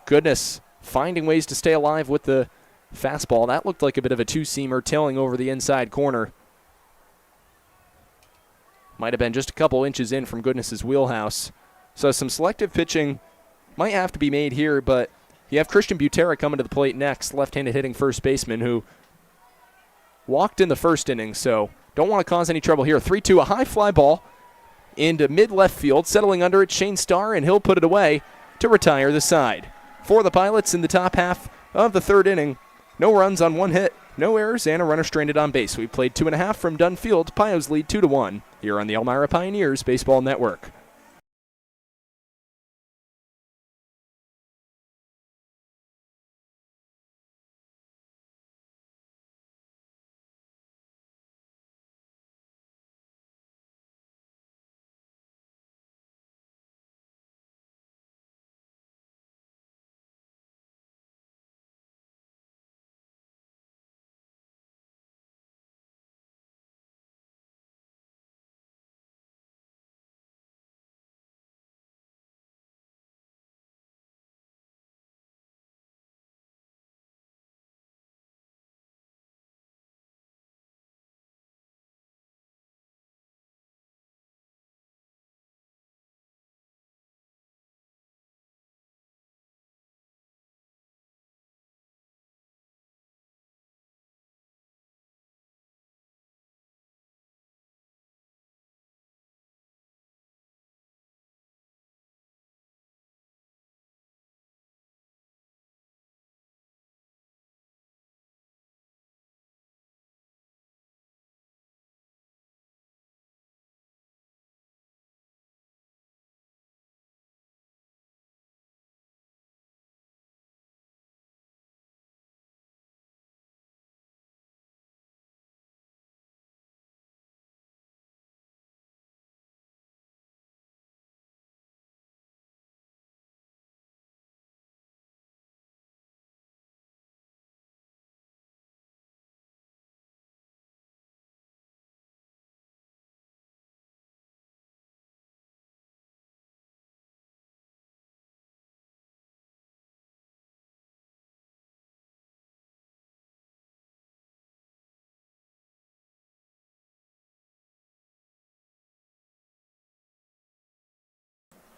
Speaker 1: Goodness, finding ways to stay alive with the fastball. That looked like a bit of a two-seamer tailing over the inside corner. Might have been just a couple inches in from Goodness's wheelhouse. So some selective pitching might have to be made here, but you have Christian Butera coming to the plate next, left-handed hitting first baseman who walked in the first inning, so don't want to cause any trouble here. 3-2, a high fly ball into mid-left field. Settling under it, Shane Starr, and he'll put it away to retire the side. For the Pilots in the top half of the third inning, no runs on 1 hit, no errors, and a runner stranded on base. We played 2.5 from Dunn Field. Pios lead 2-1 here on the Elmira Pioneers Baseball Network.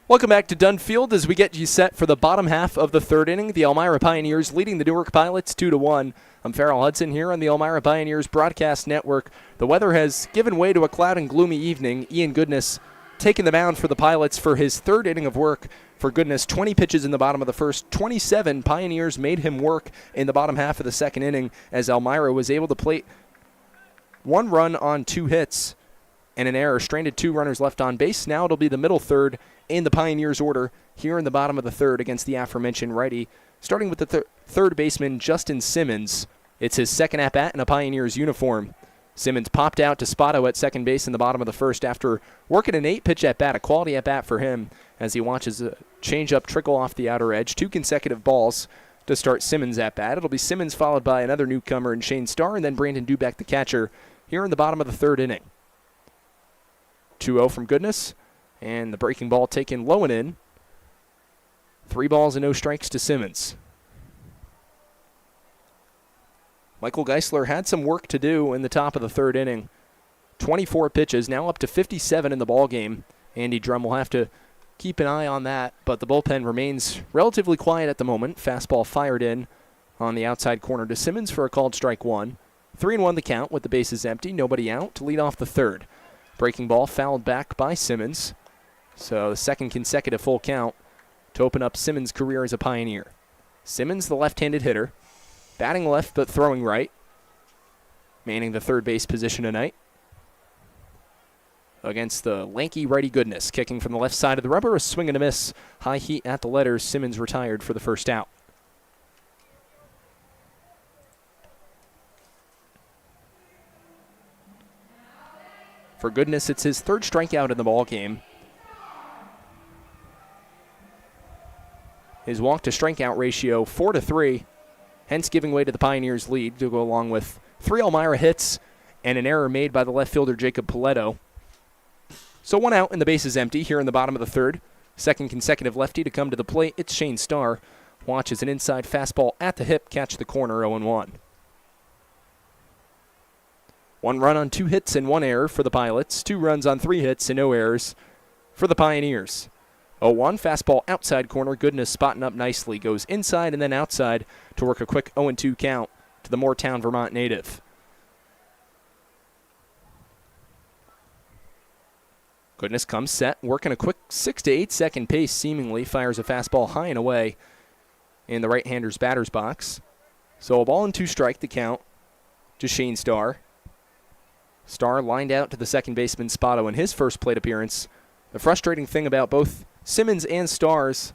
Speaker 1: Welcome back to Dunn Field as we get you set for the bottom half of the third inning. The Elmira Pioneers leading the Newark Pilots 2-1. I'm Farrell Hudson here on the Elmira Pioneers Broadcast Network. The weather has given way to a cloud and gloomy evening. Ian Goodness taking the mound for the Pilots for his third inning of work. For Goodness, 20 pitches in the bottom of the first, 27 Pioneers made him work in the bottom half of the second inning as Elmira was able to plate 1 run on 2 hits and an error. Stranded 2 runners left on base. Now it'll be the middle third in the Pioneers order here in the bottom of the third against the aforementioned righty. Starting with the third baseman, Justin Simmons. It's his second at-bat in a Pioneers uniform. Simmons popped out to Spotto at second base in the bottom of the first after working an 8-pitch at-bat, a quality at-bat for him as he watches a changeup trickle off the outer edge. 2 consecutive balls to start Simmons at-bat. It'll be Simmons followed by another newcomer in Shane Starr and then Brandon Dubek, the catcher, here in the bottom of the third inning. 2-0 from Goodness. And the breaking ball taken low and in. 3 balls and no strikes to Simmons. Michael Geisler had some work to do in the top of the third inning. 24 pitches, now up to 57 in the ballgame. Andy Drum will have to keep an eye on that, but the bullpen remains relatively quiet at the moment. Fastball fired in on the outside corner to Simmons for a called strike 1. 3-1 the count with the bases empty, nobody out to lead off the third. Breaking ball fouled back by Simmons. So the second consecutive full count to open up Simmons' career as a Pioneer. Simmons, the left-handed hitter, batting left but throwing right, manning the third base position tonight against the lanky righty Goodness. Kicking from the left side of the rubber, a swing and a miss. High heat at the letters. Simmons retired for the first out. For Goodness, it's his third strikeout in the ballgame. His walk-to-strikeout ratio 4-3, hence giving way to the Pioneers' lead to go along with 3 Elmira hits and an error made by the left fielder Jacob Paletto. So 1 out and the base is empty here in the bottom of the third. Second consecutive lefty to come to the plate. It's Shane Starr. Watches an inside fastball at the hip, catch the corner, 0-1. 1 run on 2 hits and 1 error for the Pilots. 2 runs on 3 hits and no errors for the Pioneers. 0-1, fastball outside corner. Goodness spotting up nicely. Goes inside and then outside to work a quick 0-2 count to the Moortown, Vermont native. Goodness comes set, working a quick 6 to 8 second pace seemingly. Fires a fastball high and away in the right-hander's batter's box. So a ball and 2 strike the count to Shane Starr. Starr lined out to the second baseman Spotto in his first plate appearance. The frustrating thing about both Simmons and Starr's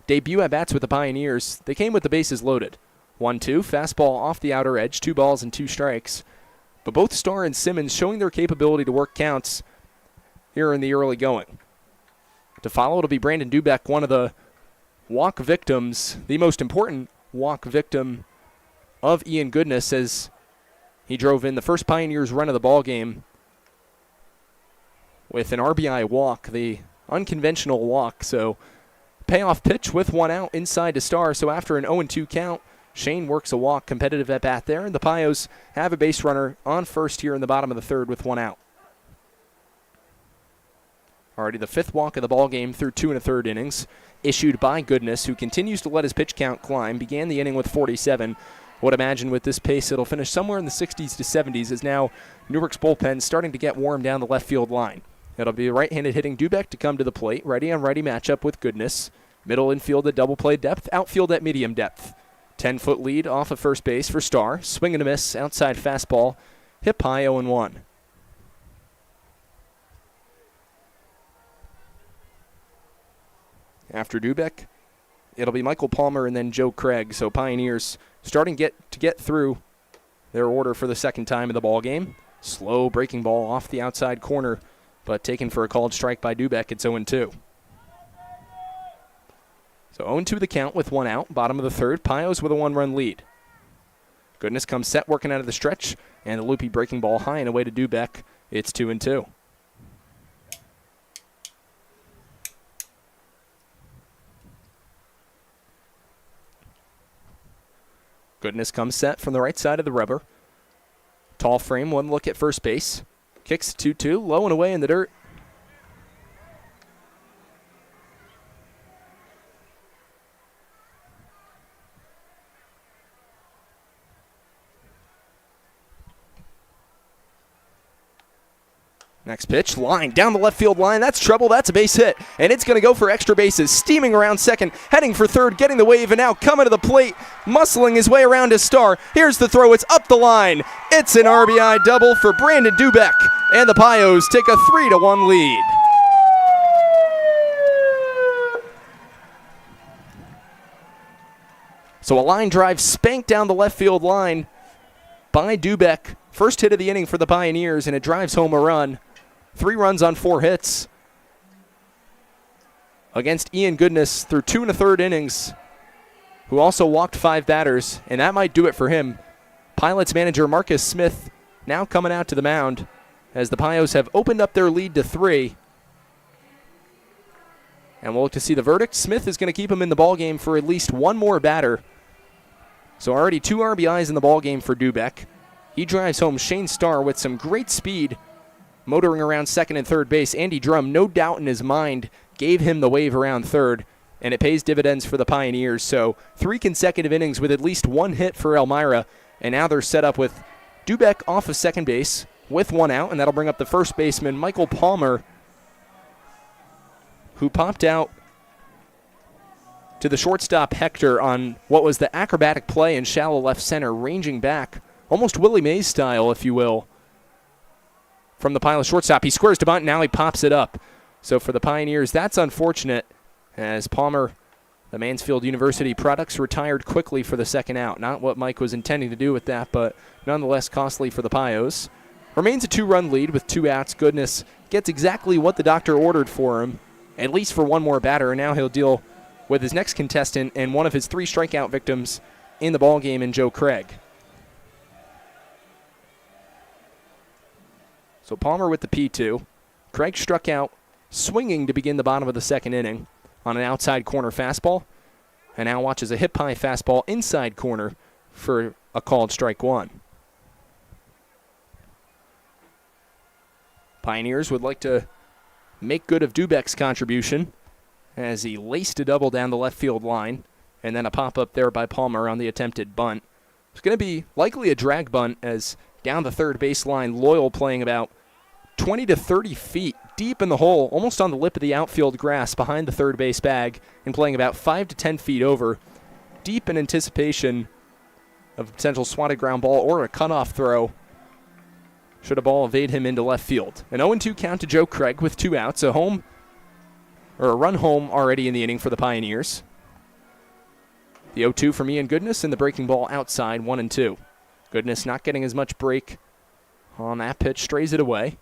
Speaker 1: debut at-bats with the Pioneers, they came with the bases loaded. 1-2, fastball off the outer edge, 2 balls and 2 strikes. But both Starr and Simmons showing their capability to work counts here in the early going. To follow, it'll be Brandon Dubeck, one of the walk victims, the most important walk victim of Ian Goodness, as he drove in the first Pioneers run of the ball game with an RBI walk, the unconventional walk. So payoff pitch with 1 out inside to Starr. So after an 0-2 count, Shane works a walk, competitive at bat there, and the Pios have a base runner on first here in the bottom of the third with 1 out. Already the 5th walk of the ball game through 2 1/3 innings, issued by Goodness, who continues to let his pitch count climb. Began the inning with 47. Would imagine with this pace it'll finish somewhere in the 60s to 70s, as now Newark's bullpen starting to get warm down the left field line. It'll be right-handed hitting Dubeck to come to the plate. Righty-on-righty matchup with Goodness. Middle infield at double play depth, outfield at medium depth. 10-foot lead off of first base for Starr. Swing and a miss, outside fastball, hip high, 0-1. After Dubeck, it'll be Michael Palmer and then Joe Craig. So Pioneers starting to get through their order for the second time in the ball game. Slow breaking ball off the outside corner, but taken for a called strike by Dubeck. It's 0-2. So 0-2 the count with 1 out. Bottom of the third. Pios with a 1-run lead. Goodness comes set, working out of the stretch, and the loopy breaking ball high and away to Dubeck. It's 2-2. Goodness comes set from the right side of the rubber. Tall frame, 1 look at first base. Kicks 2-2, low and away in the dirt. Next pitch, line, down the left field line. That's trouble, that's a base hit. And it's going to go for extra bases. Steaming around second, heading for third, getting the wave, and now coming to the plate, muscling his way around his Starr. Here's the throw, it's up the line. It's an RBI double for Brandon Dubeck. And the Pios take a 3-1 lead. So a line drive spanked down the left field line by Dubeck. First hit of the inning for the Pioneers, and it drives home a run. 3 runs on 4 hits against Ian Goodness through 2 1/3 innings, who also walked 5 batters, and that might do it for him. Pilots manager Marcus Smith now coming out to the mound as the Pios have opened up their lead to 3. And we'll look to see the verdict. Smith is going to keep him in the ballgame for at least 1 more batter. So already 2 RBIs in the ballgame for Dubeck. He drives home Shane Starr with some great speed, motoring around second and third base. Andy Drum, no doubt in his mind, gave him the wave around third, and it pays dividends for the Pioneers. So 3 consecutive innings with at least 1 hit for Elmira, and now they're set up with Dubeck off of second base with 1 out, and that'll bring up the first baseman, Michael Palmer, who popped out to the shortstop Hector on what was the acrobatic play in shallow left center, ranging back, almost Willie Mays style, if you will, from the Pilot shortstop. He squares to bunt, now he pops it up. So for the Pioneers, that's unfortunate, as Palmer, the Mansfield University products, retired quickly for the second out. Not what Mike was intending to do with that, but nonetheless costly for the Pios. Remains a 2-run lead with 2 outs. Goodness gets exactly what the doctor ordered for him, at least for 1 more batter, and now he'll deal with his next contestant and one of his 3 strikeout victims in the ballgame in Joe Craig. So Palmer with the P2. Craig struck out swinging to begin the bottom of the second inning on an outside corner fastball. And now watches a hip-high fastball inside corner for a called strike one. Pioneers would like to make good of Dubek's contribution as he laced a double down the left field line, and then a pop-up there by Palmer on the attempted bunt. It's going to be likely a drag bunt as down the third baseline, Loyal playing about 20 to 30 feet deep in the hole, almost on the lip of the outfield grass behind the third base bag, and playing about 5 to 10 feet over, deep in anticipation of a potential swatted ground ball or a cutoff throw should a ball evade him into left field. An 0-2 count to Joe Craig with 2 outs, a run home already in the inning for the Pioneers. The 0-2 from Ian Goodness and the breaking ball outside, 1-2. Goodness not getting as much break on that pitch, strays it away.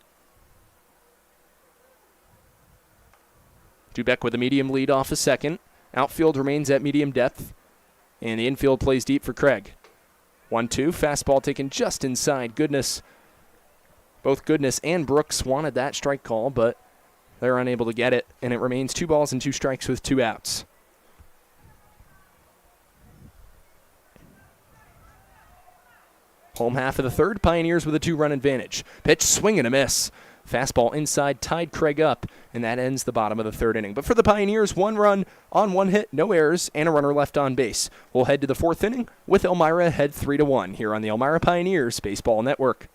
Speaker 1: Dubek with a medium lead off a second. Outfield remains at medium depth, and the infield plays deep for Craig. 1-2, fastball taken just inside. Goodness, both Goodness and Brooks wanted that strike call, but they're unable to get it, and it remains 2 balls and 2 strikes with 2 outs. Home half of the third, Pioneers with a 2-run advantage. Pitch, swing and a miss. Fastball inside, tied Craig up, and that ends the bottom of the third inning. But for the Pioneers, 1 run on 1 hit, no errors, and a runner left on base. We'll head to the 4th inning with Elmira ahead 3-1 here on the Elmira Pioneers Baseball Network.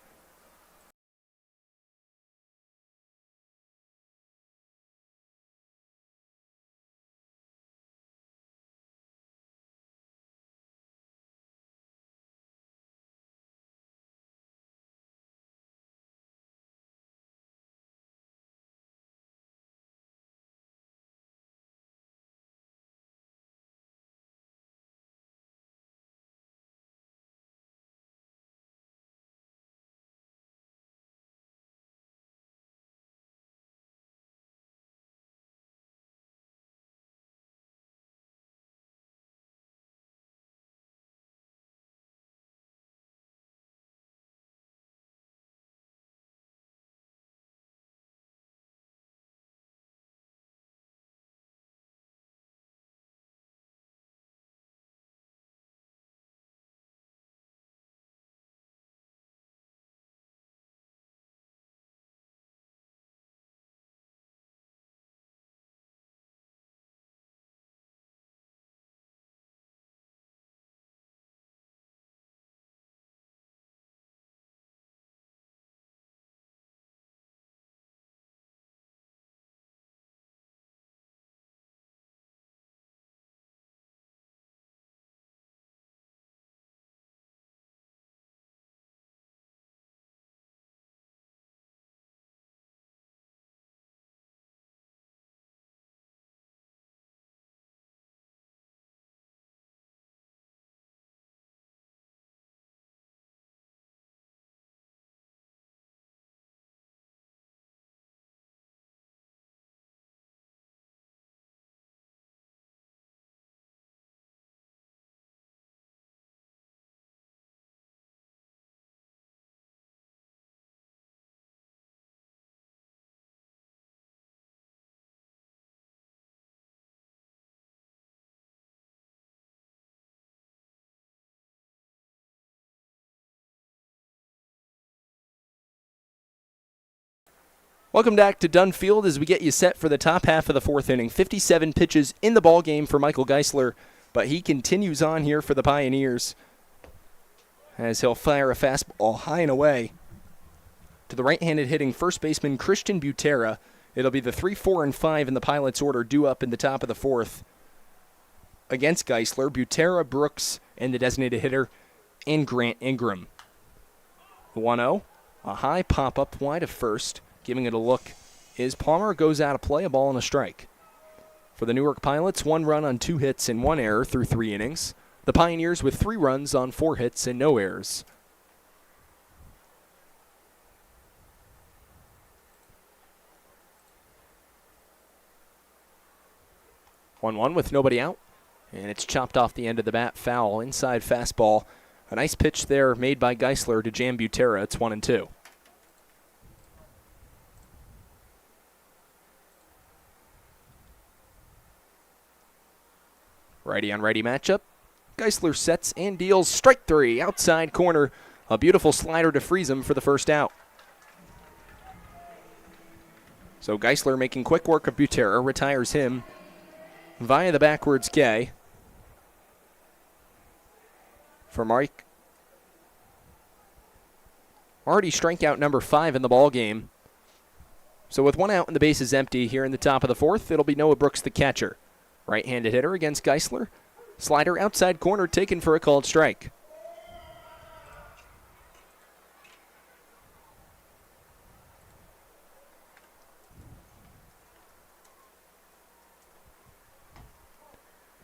Speaker 1: Welcome back to Dunn Field as we get you set for the top half of the 4th inning. 57 pitches in the ball game for Michael Geisler, but he continues on here for the Pioneers as he'll fire a fastball high and away to the right-handed hitting first baseman Christian Butera. It'll be the 3, 4, and 5 in the Pilots order due up in the top of the 4th against Geisler. Butera, Brooks, and the designated hitter, and Grant Ingram. The 1-0, a high pop-up wide of first. Giving it a look is Palmer, goes out of play, a ball and a strike. For the Newark Pilots, 1 run on 2 hits and 1 error through 3 innings. The Pioneers with 3 runs on 4 hits and no errors. One with nobody out, and it's chopped off the end of the bat, foul, inside fastball. A nice pitch there made by Geisler to jam Butera. It's 1-2. Righty-on-righty matchup. Geisler sets and deals strike three, outside corner. A beautiful slider to freeze him for the first out. So Geisler making quick work of Butera, retires him via the backwards K. For Mike. Already strikeout number 5 in the ball game. So with one out and the bases empty here in the top of the fourth, it'll be Noah Brooks, the catcher. Right-handed hitter against Geisler. Slider outside corner taken for a called strike.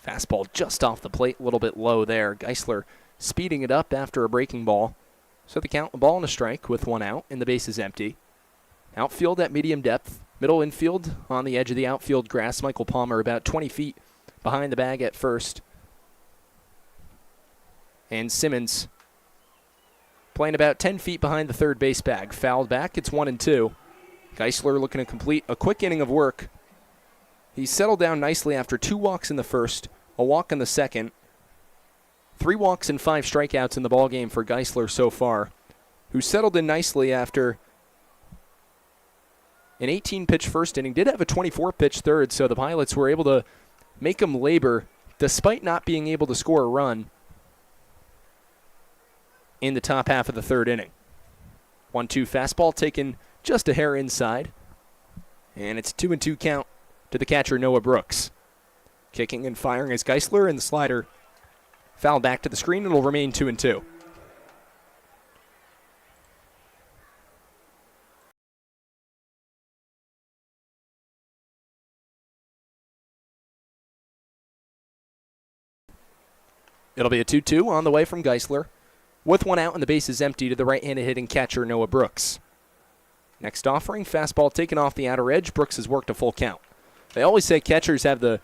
Speaker 1: Fastball just off the plate, a little bit low there. Geisler speeding it up after a breaking ball. So the count, a ball and a strike with one out and the base is empty. Outfield at medium depth. Middle infield on the edge of the outfield grass. Michael Palmer about 20 feet behind the bag at first. And Simmons playing about 10 feet behind the third base bag. Fouled back, it's 1-2. Geisler looking to complete a quick inning of work. He's settled down nicely after 2 walks in the first, a walk in the second. 3 walks and 5 strikeouts in the ballgame for Geisler so far, who settled in nicely after an 18-pitch first inning. Did have a 24-pitch third, so the Pilots were able to make him labor despite not being able to score a run in the top half of the third inning. 1-2 fastball taken just a hair inside, and it's 2-2 count to the catcher, Noah Brooks. Kicking and firing as Geisler, and the slider fouled back to the screen. It'll remain 2-2. It'll be a 2-2 on the way from Geisler, with one out and the base is empty to the right-handed hitting catcher, Noah Brooks. Next offering, fastball taken off the outer edge. Brooks has worked a full count. They always say catchers have the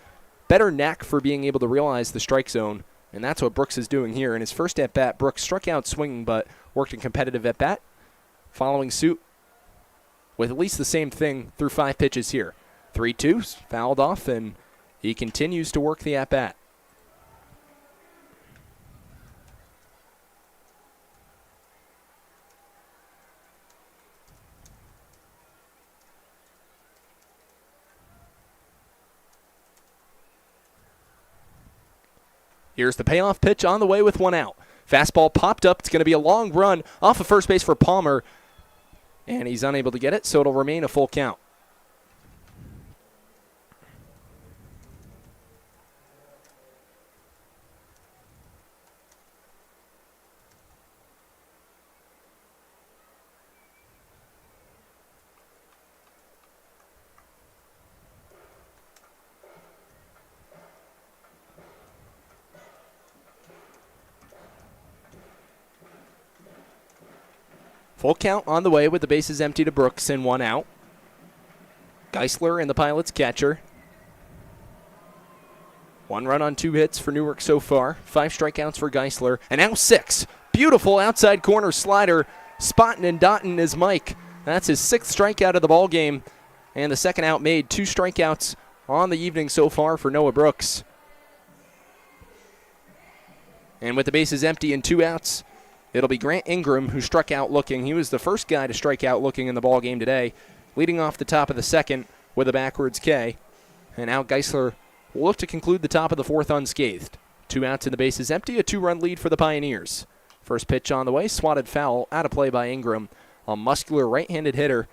Speaker 1: better knack for being able to realize the strike zone, and that's what Brooks is doing here. In his first at-bat, Brooks struck out swinging but worked a competitive at-bat. Following suit with at least the same thing through 5 pitches here. 3-2, fouled off, and he continues to work the at-bat. Here's the payoff pitch on the way with one out. Fastball popped up. It's going to be a long run off of first base for Palmer. And he's unable to get it, so it'll remain a full count. Full count on the way with the bases empty to Brooks and one out. Geisler and the Pilots catcher. 1 run on 2 hits for Newark so far. 5 strikeouts for Geisler. And now 6. Beautiful outside corner slider. Spotting and dotting is Mike. That's his 6th strikeout of the ball game. And the second out made. 2 strikeouts on the evening so far for Noah Brooks. And with the bases empty and 2 outs, it'll be Grant Ingram who struck out looking. He was the first guy to strike out looking in the ball game today, leading off the top of the second with a backwards K. And now Geisler will look to conclude the top of the fourth unscathed. 2 outs and the bases empty, a 2-run lead for the Pioneers. First pitch on the way, swatted foul, out of play by Ingram. A muscular right-handed hitter,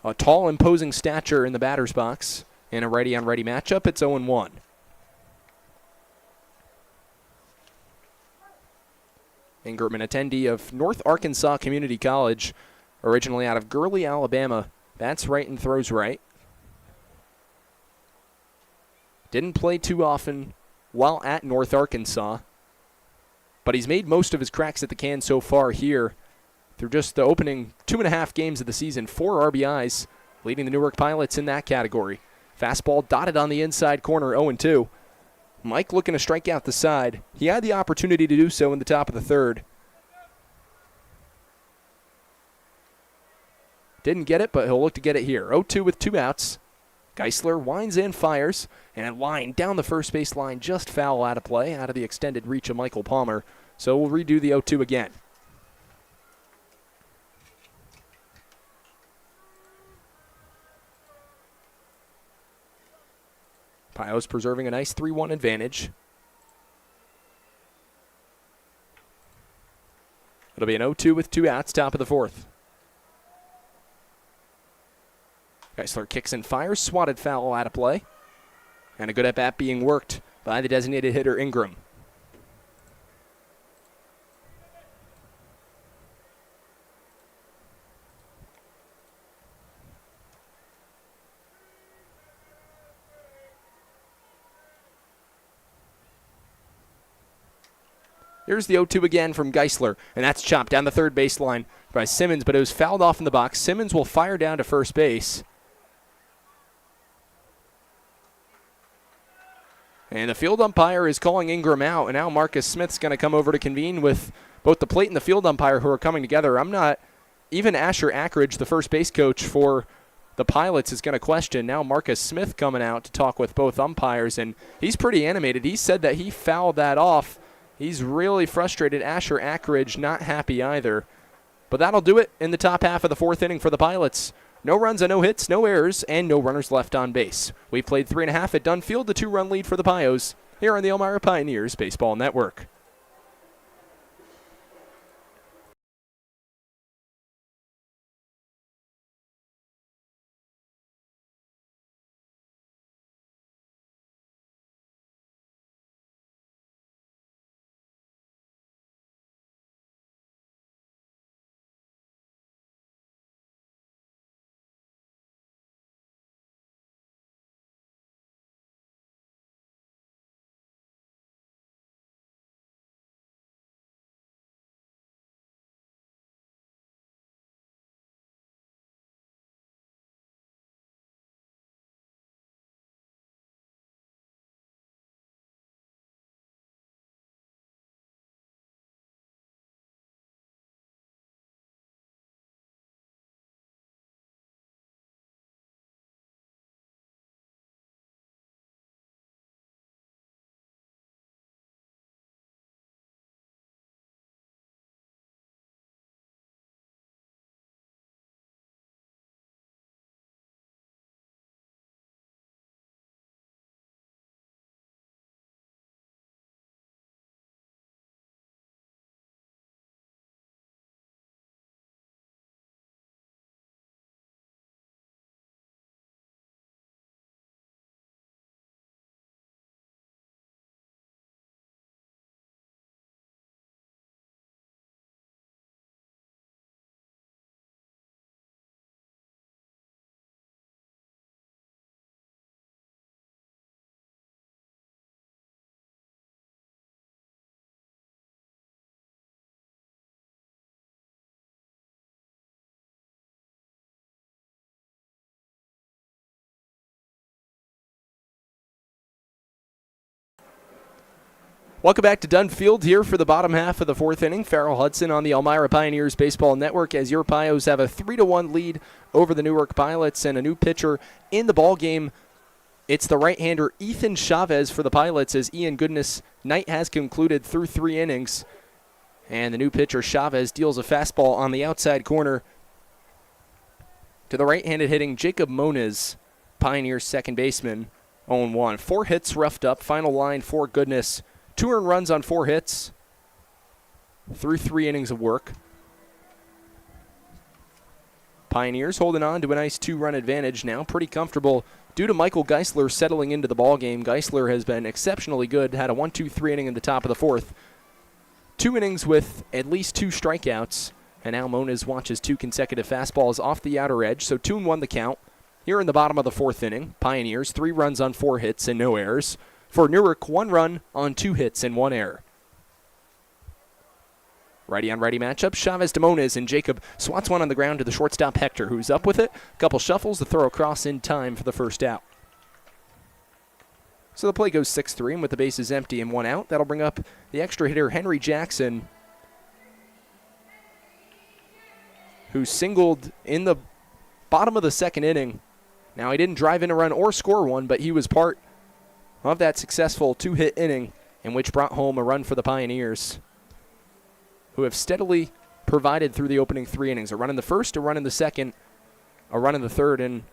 Speaker 1: a tall, imposing stature in the batter's box. In a righty-on-righty matchup, it's 0-1. Ingram, an attendee of North Arkansas Community College, originally out of Gurley, Alabama. Bats right and throws right. Didn't play too often while at North Arkansas, but he's made most of his cracks at the can so far here through just the opening 2.5 games of the season. 4 RBIs, leading the Newark Pilots in that category. Fastball dotted on the inside corner, 0-2. Mike looking to strike out the side. He had the opportunity to do so in the top of the third. Didn't get it, but he'll look to get it here. 0-2 with 2 outs. Geisler winds in, fires, and a line down the first base line, just foul out of play, out of the extended reach of Michael Palmer. So we'll redo the 0-2 again. Pios preserving a nice 3-1 advantage. It'll be an 0-2 with 2 outs, top of the 4th. Geisler kicks and fires, swatted foul out of play. And a good at-bat being worked by the designated hitter Ingram. Here's the 0-2 again from Geisler, and that's chopped down the third baseline by Simmons, but it was fouled off in the box. Simmons will fire down to first base. And the field umpire is calling Ingram out, and now Marcus Smith's going to come over to convene with both the plate and the field umpire who are coming together. Even Asher Ackridge, the first base coach for the Pilots, is going to question. Now Marcus Smith coming out to talk with both umpires, and he's pretty animated. He said that he fouled that off. He's really frustrated. Asher Ackridge not happy either. But that'll do it in the top half of the 4th inning for the Pilots. No runs and no hits, no errors, and no runners left on base. We've played 3.5 at Dunn Field, the 2-run lead for the Pios here on the Elmira Pioneers Baseball Network. Welcome back to Dunn Field here for the bottom half of the 4th inning. Farrell Hudson on the Elmira Pioneers Baseball Network as your Pios have a 3-1 lead over the Newark Pilots and a new pitcher in the ball game. It's the right-hander Ethan Chavez for the Pilots as Ian Goodness' night has concluded through 3 innings. And the new pitcher Chavez deals a fastball on the outside corner to the right-handed hitting Jacob Moniz, Pioneers second baseman, 0-1. 4 hits roughed up, final line for Goodness. 2 earned runs on 4 hits through 3 innings of work. Pioneers holding on to a nice 2-run advantage now, pretty comfortable due to Michael Geisler settling into the ballgame. Geisler has been exceptionally good, had a 1-2-3 inning in the top of the 4th. 2 innings with at least 2 strikeouts, and now Moniz watches 2 consecutive fastballs off the outer edge, so 2-1 the count. Here in the bottom of the 4th inning, Pioneers 3 runs on 4 hits and no errors. For Newark, 1 run on 2 hits and 1 error. Righty-on-righty matchup, Chavez to Moniz, and Jacob swats one on the ground to the shortstop Hector, who's up with it. A couple shuffles, the throw across in time for the first out. So the play goes 6-3, and with the bases empty and 1 out, that'll bring up the extra hitter Henry Jackson, who singled in the bottom of the 2nd inning Now, he didn't drive in a run or score one, but he was part of that successful two-hit inning in which brought home a run for the Pioneers, who have steadily provided through the opening 3 innings. A run in the first, a run in the second, a run in the third, and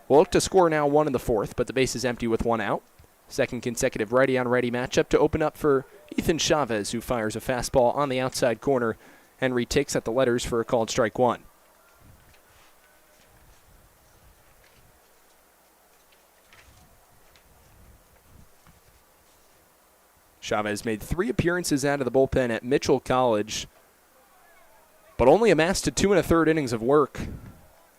Speaker 1: will look to score now 1 in the fourth, but the base is empty with 1 out. Second consecutive righty-on-righty matchup to open up for Ethan Chavez, who fires a fastball on the outside corner. Henry takes at the letters for a called strike 1. Chavez made 3 appearances out of the bullpen at Mitchell College, but only amassed to 2 1/3 innings of work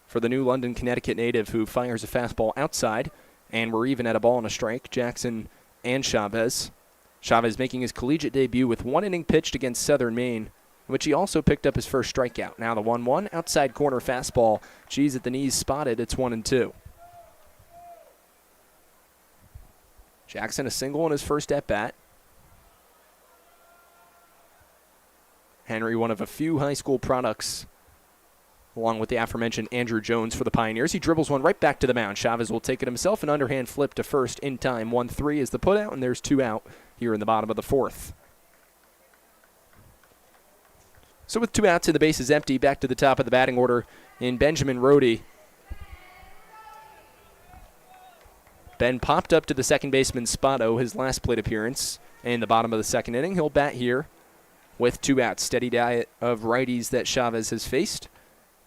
Speaker 1: for the new London, Connecticut native, who fires a fastball outside, and we're even at a ball and a strike, Jackson and Chavez. Chavez making his collegiate debut with 1 inning pitched against Southern Maine, in which he also picked up his first strikeout. Now the 1-1 outside corner fastball. G's at the knees spotted. It's 1-2. Jackson a single in his first at-bat. Henry, one of a few high school products, along with the aforementioned Andrew Jones for the Pioneers. He dribbles one right back to the mound. Chavez will take it himself, an underhand flip to first in time. 1-3 is the putout, and there's 2 out here in the bottom of the fourth. So with 2 outs and the base is empty, back to the top of the batting order in Benjamin Rohde. Ben popped up to the second baseman Spotto, his last plate appearance in the bottom of the second inning. He'll bat here with 2 outs. Steady diet of righties that Chavez has faced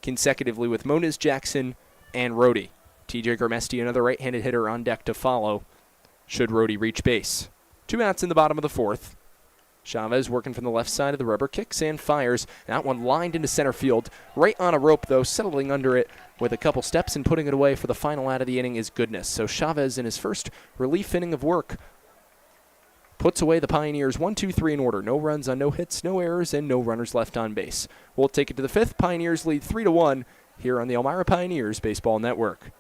Speaker 1: consecutively with Moniz, Jackson, and Rohde. TJ Grimesti, another right-handed hitter, on deck to follow should Rohde reach base. 2 outs in the bottom of the fourth. Chavez working from the left side of the rubber, kicks and fires. That one lined into center field. Right on a rope, though, settling under it with a couple steps and putting it away for the final out of the inning is Goodness. So Chavez, in his first relief inning of work, puts away the Pioneers 1-2-3 in order. No runs on no hits, no errors, and no runners left on base. We'll take it to the 5th. Pioneers lead 3-1 here on the Elmira Pioneers Baseball Network.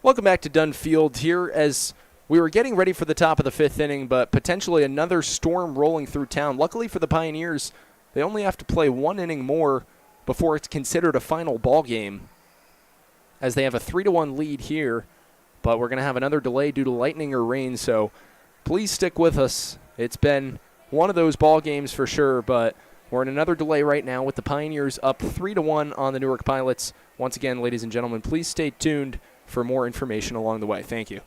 Speaker 1: Welcome back to Dunn Field here as we were getting ready for the top of the 5th inning, but potentially another storm rolling through town. Luckily for the Pioneers, they only have to play 1 inning more before it's considered a final ball game, as they have a 3-1 lead here, but we're going to have another delay due to lightning or rain, so please stick with us. It's been one of those ball games for sure, but we're in another delay right now with the Pioneers up 3-1 on the Newark Pilots. Once again, ladies and gentlemen, please stay tuned for more information along the way. Thank you.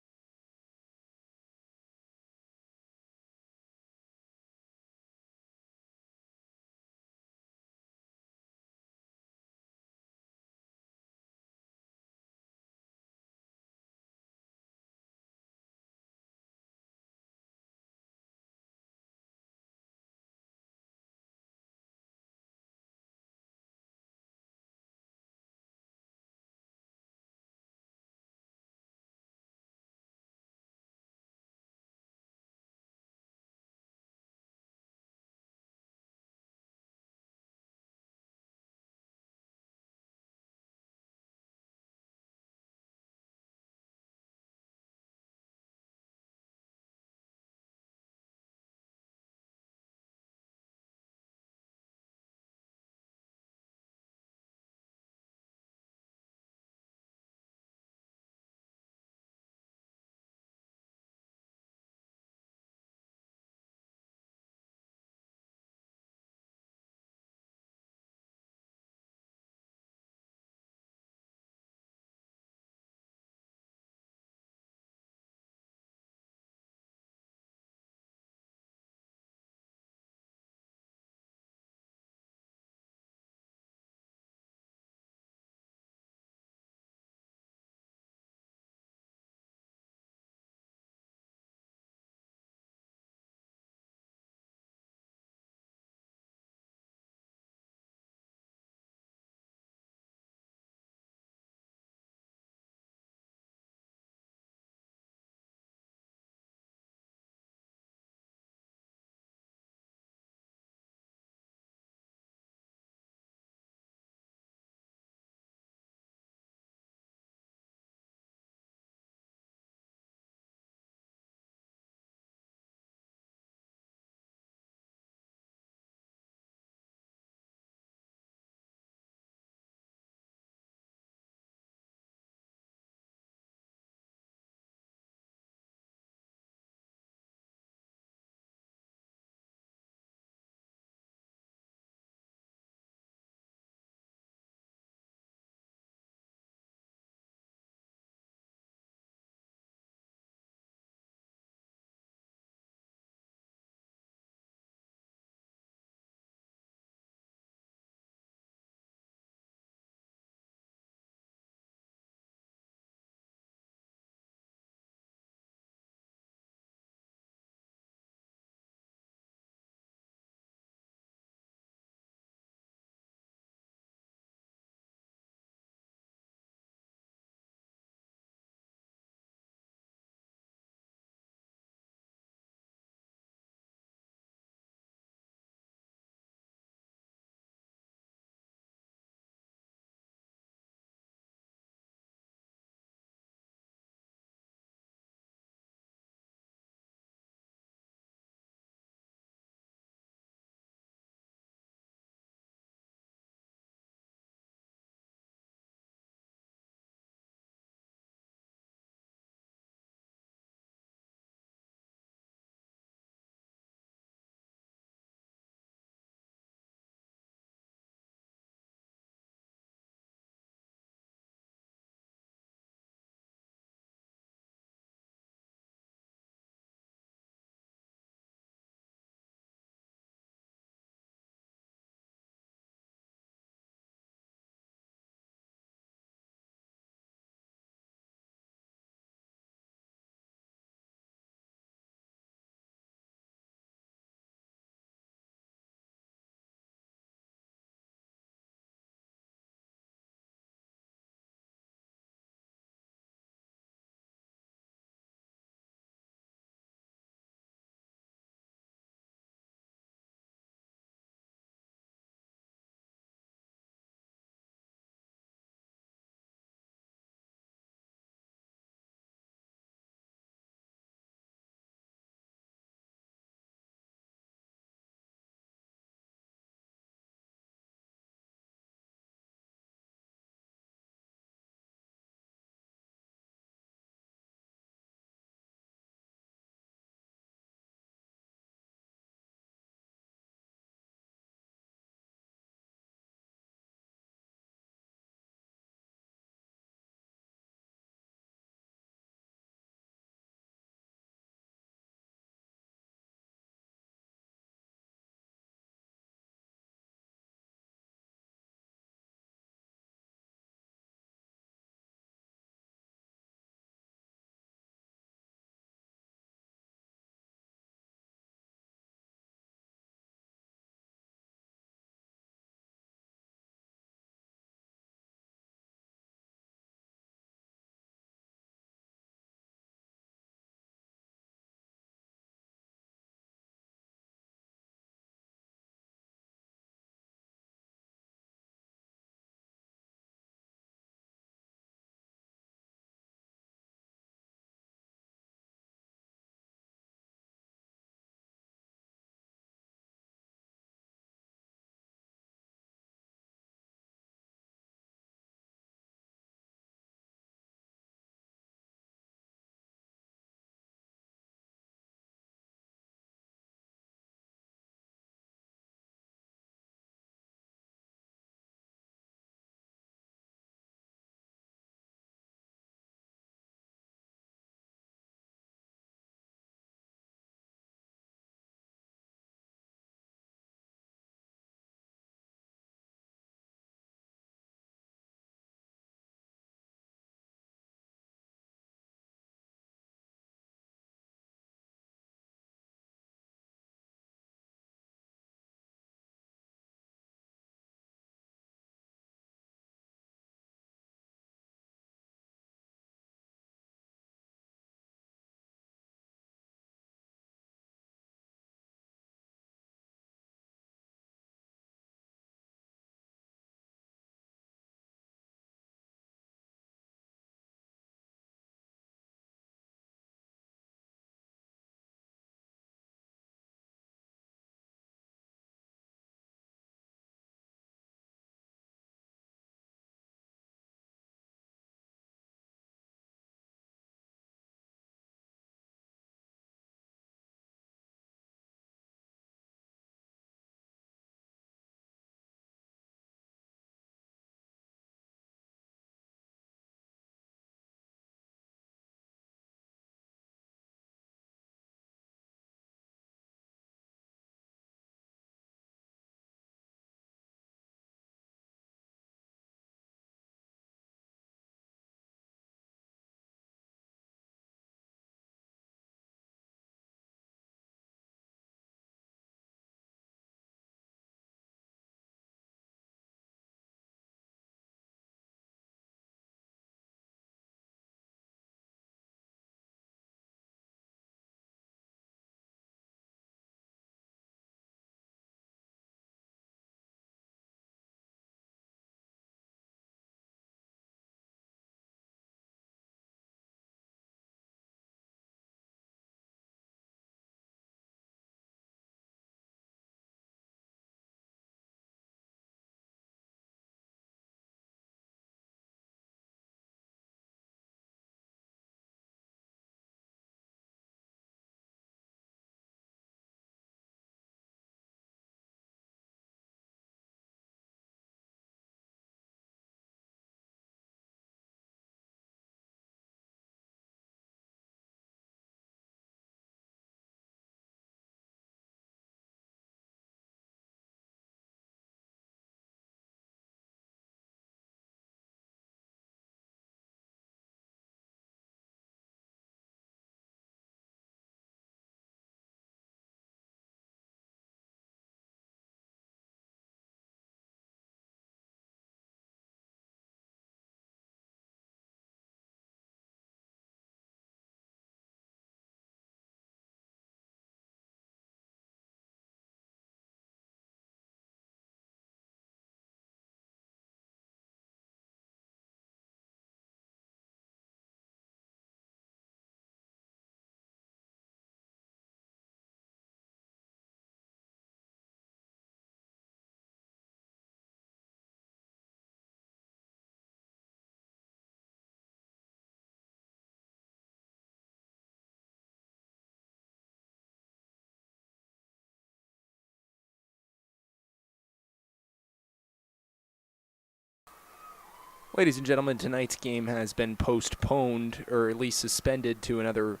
Speaker 1: Ladies and gentlemen, tonight's game has been postponed, or at least suspended to another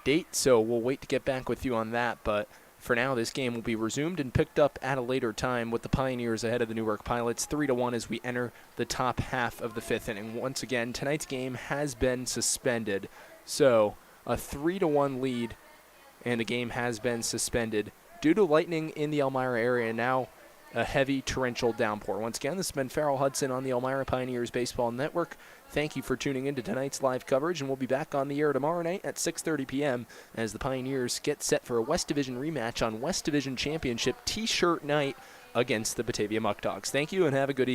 Speaker 1: date, so we'll wait to get back with you on that, but for now, this game will be resumed and picked up at a later time with the Pioneers ahead of the Newark Pilots 3-1 as we enter the top half of the fifth inning. Once again, tonight's game has been suspended, so a 3-1 lead, and the game has been suspended due to lightning in the Elmira area. Now a heavy torrential downpour. Once again, this has been Farrell Hudson on the Elmira Pioneers Baseball Network. Thank you for tuning in to tonight's live coverage, and we'll be back on the air tomorrow night at 6:30 p.m. as the Pioneers get set for a West Division rematch on West Division Championship T-shirt night against the Batavia Muck Dogs. Thank you, and have a good evening.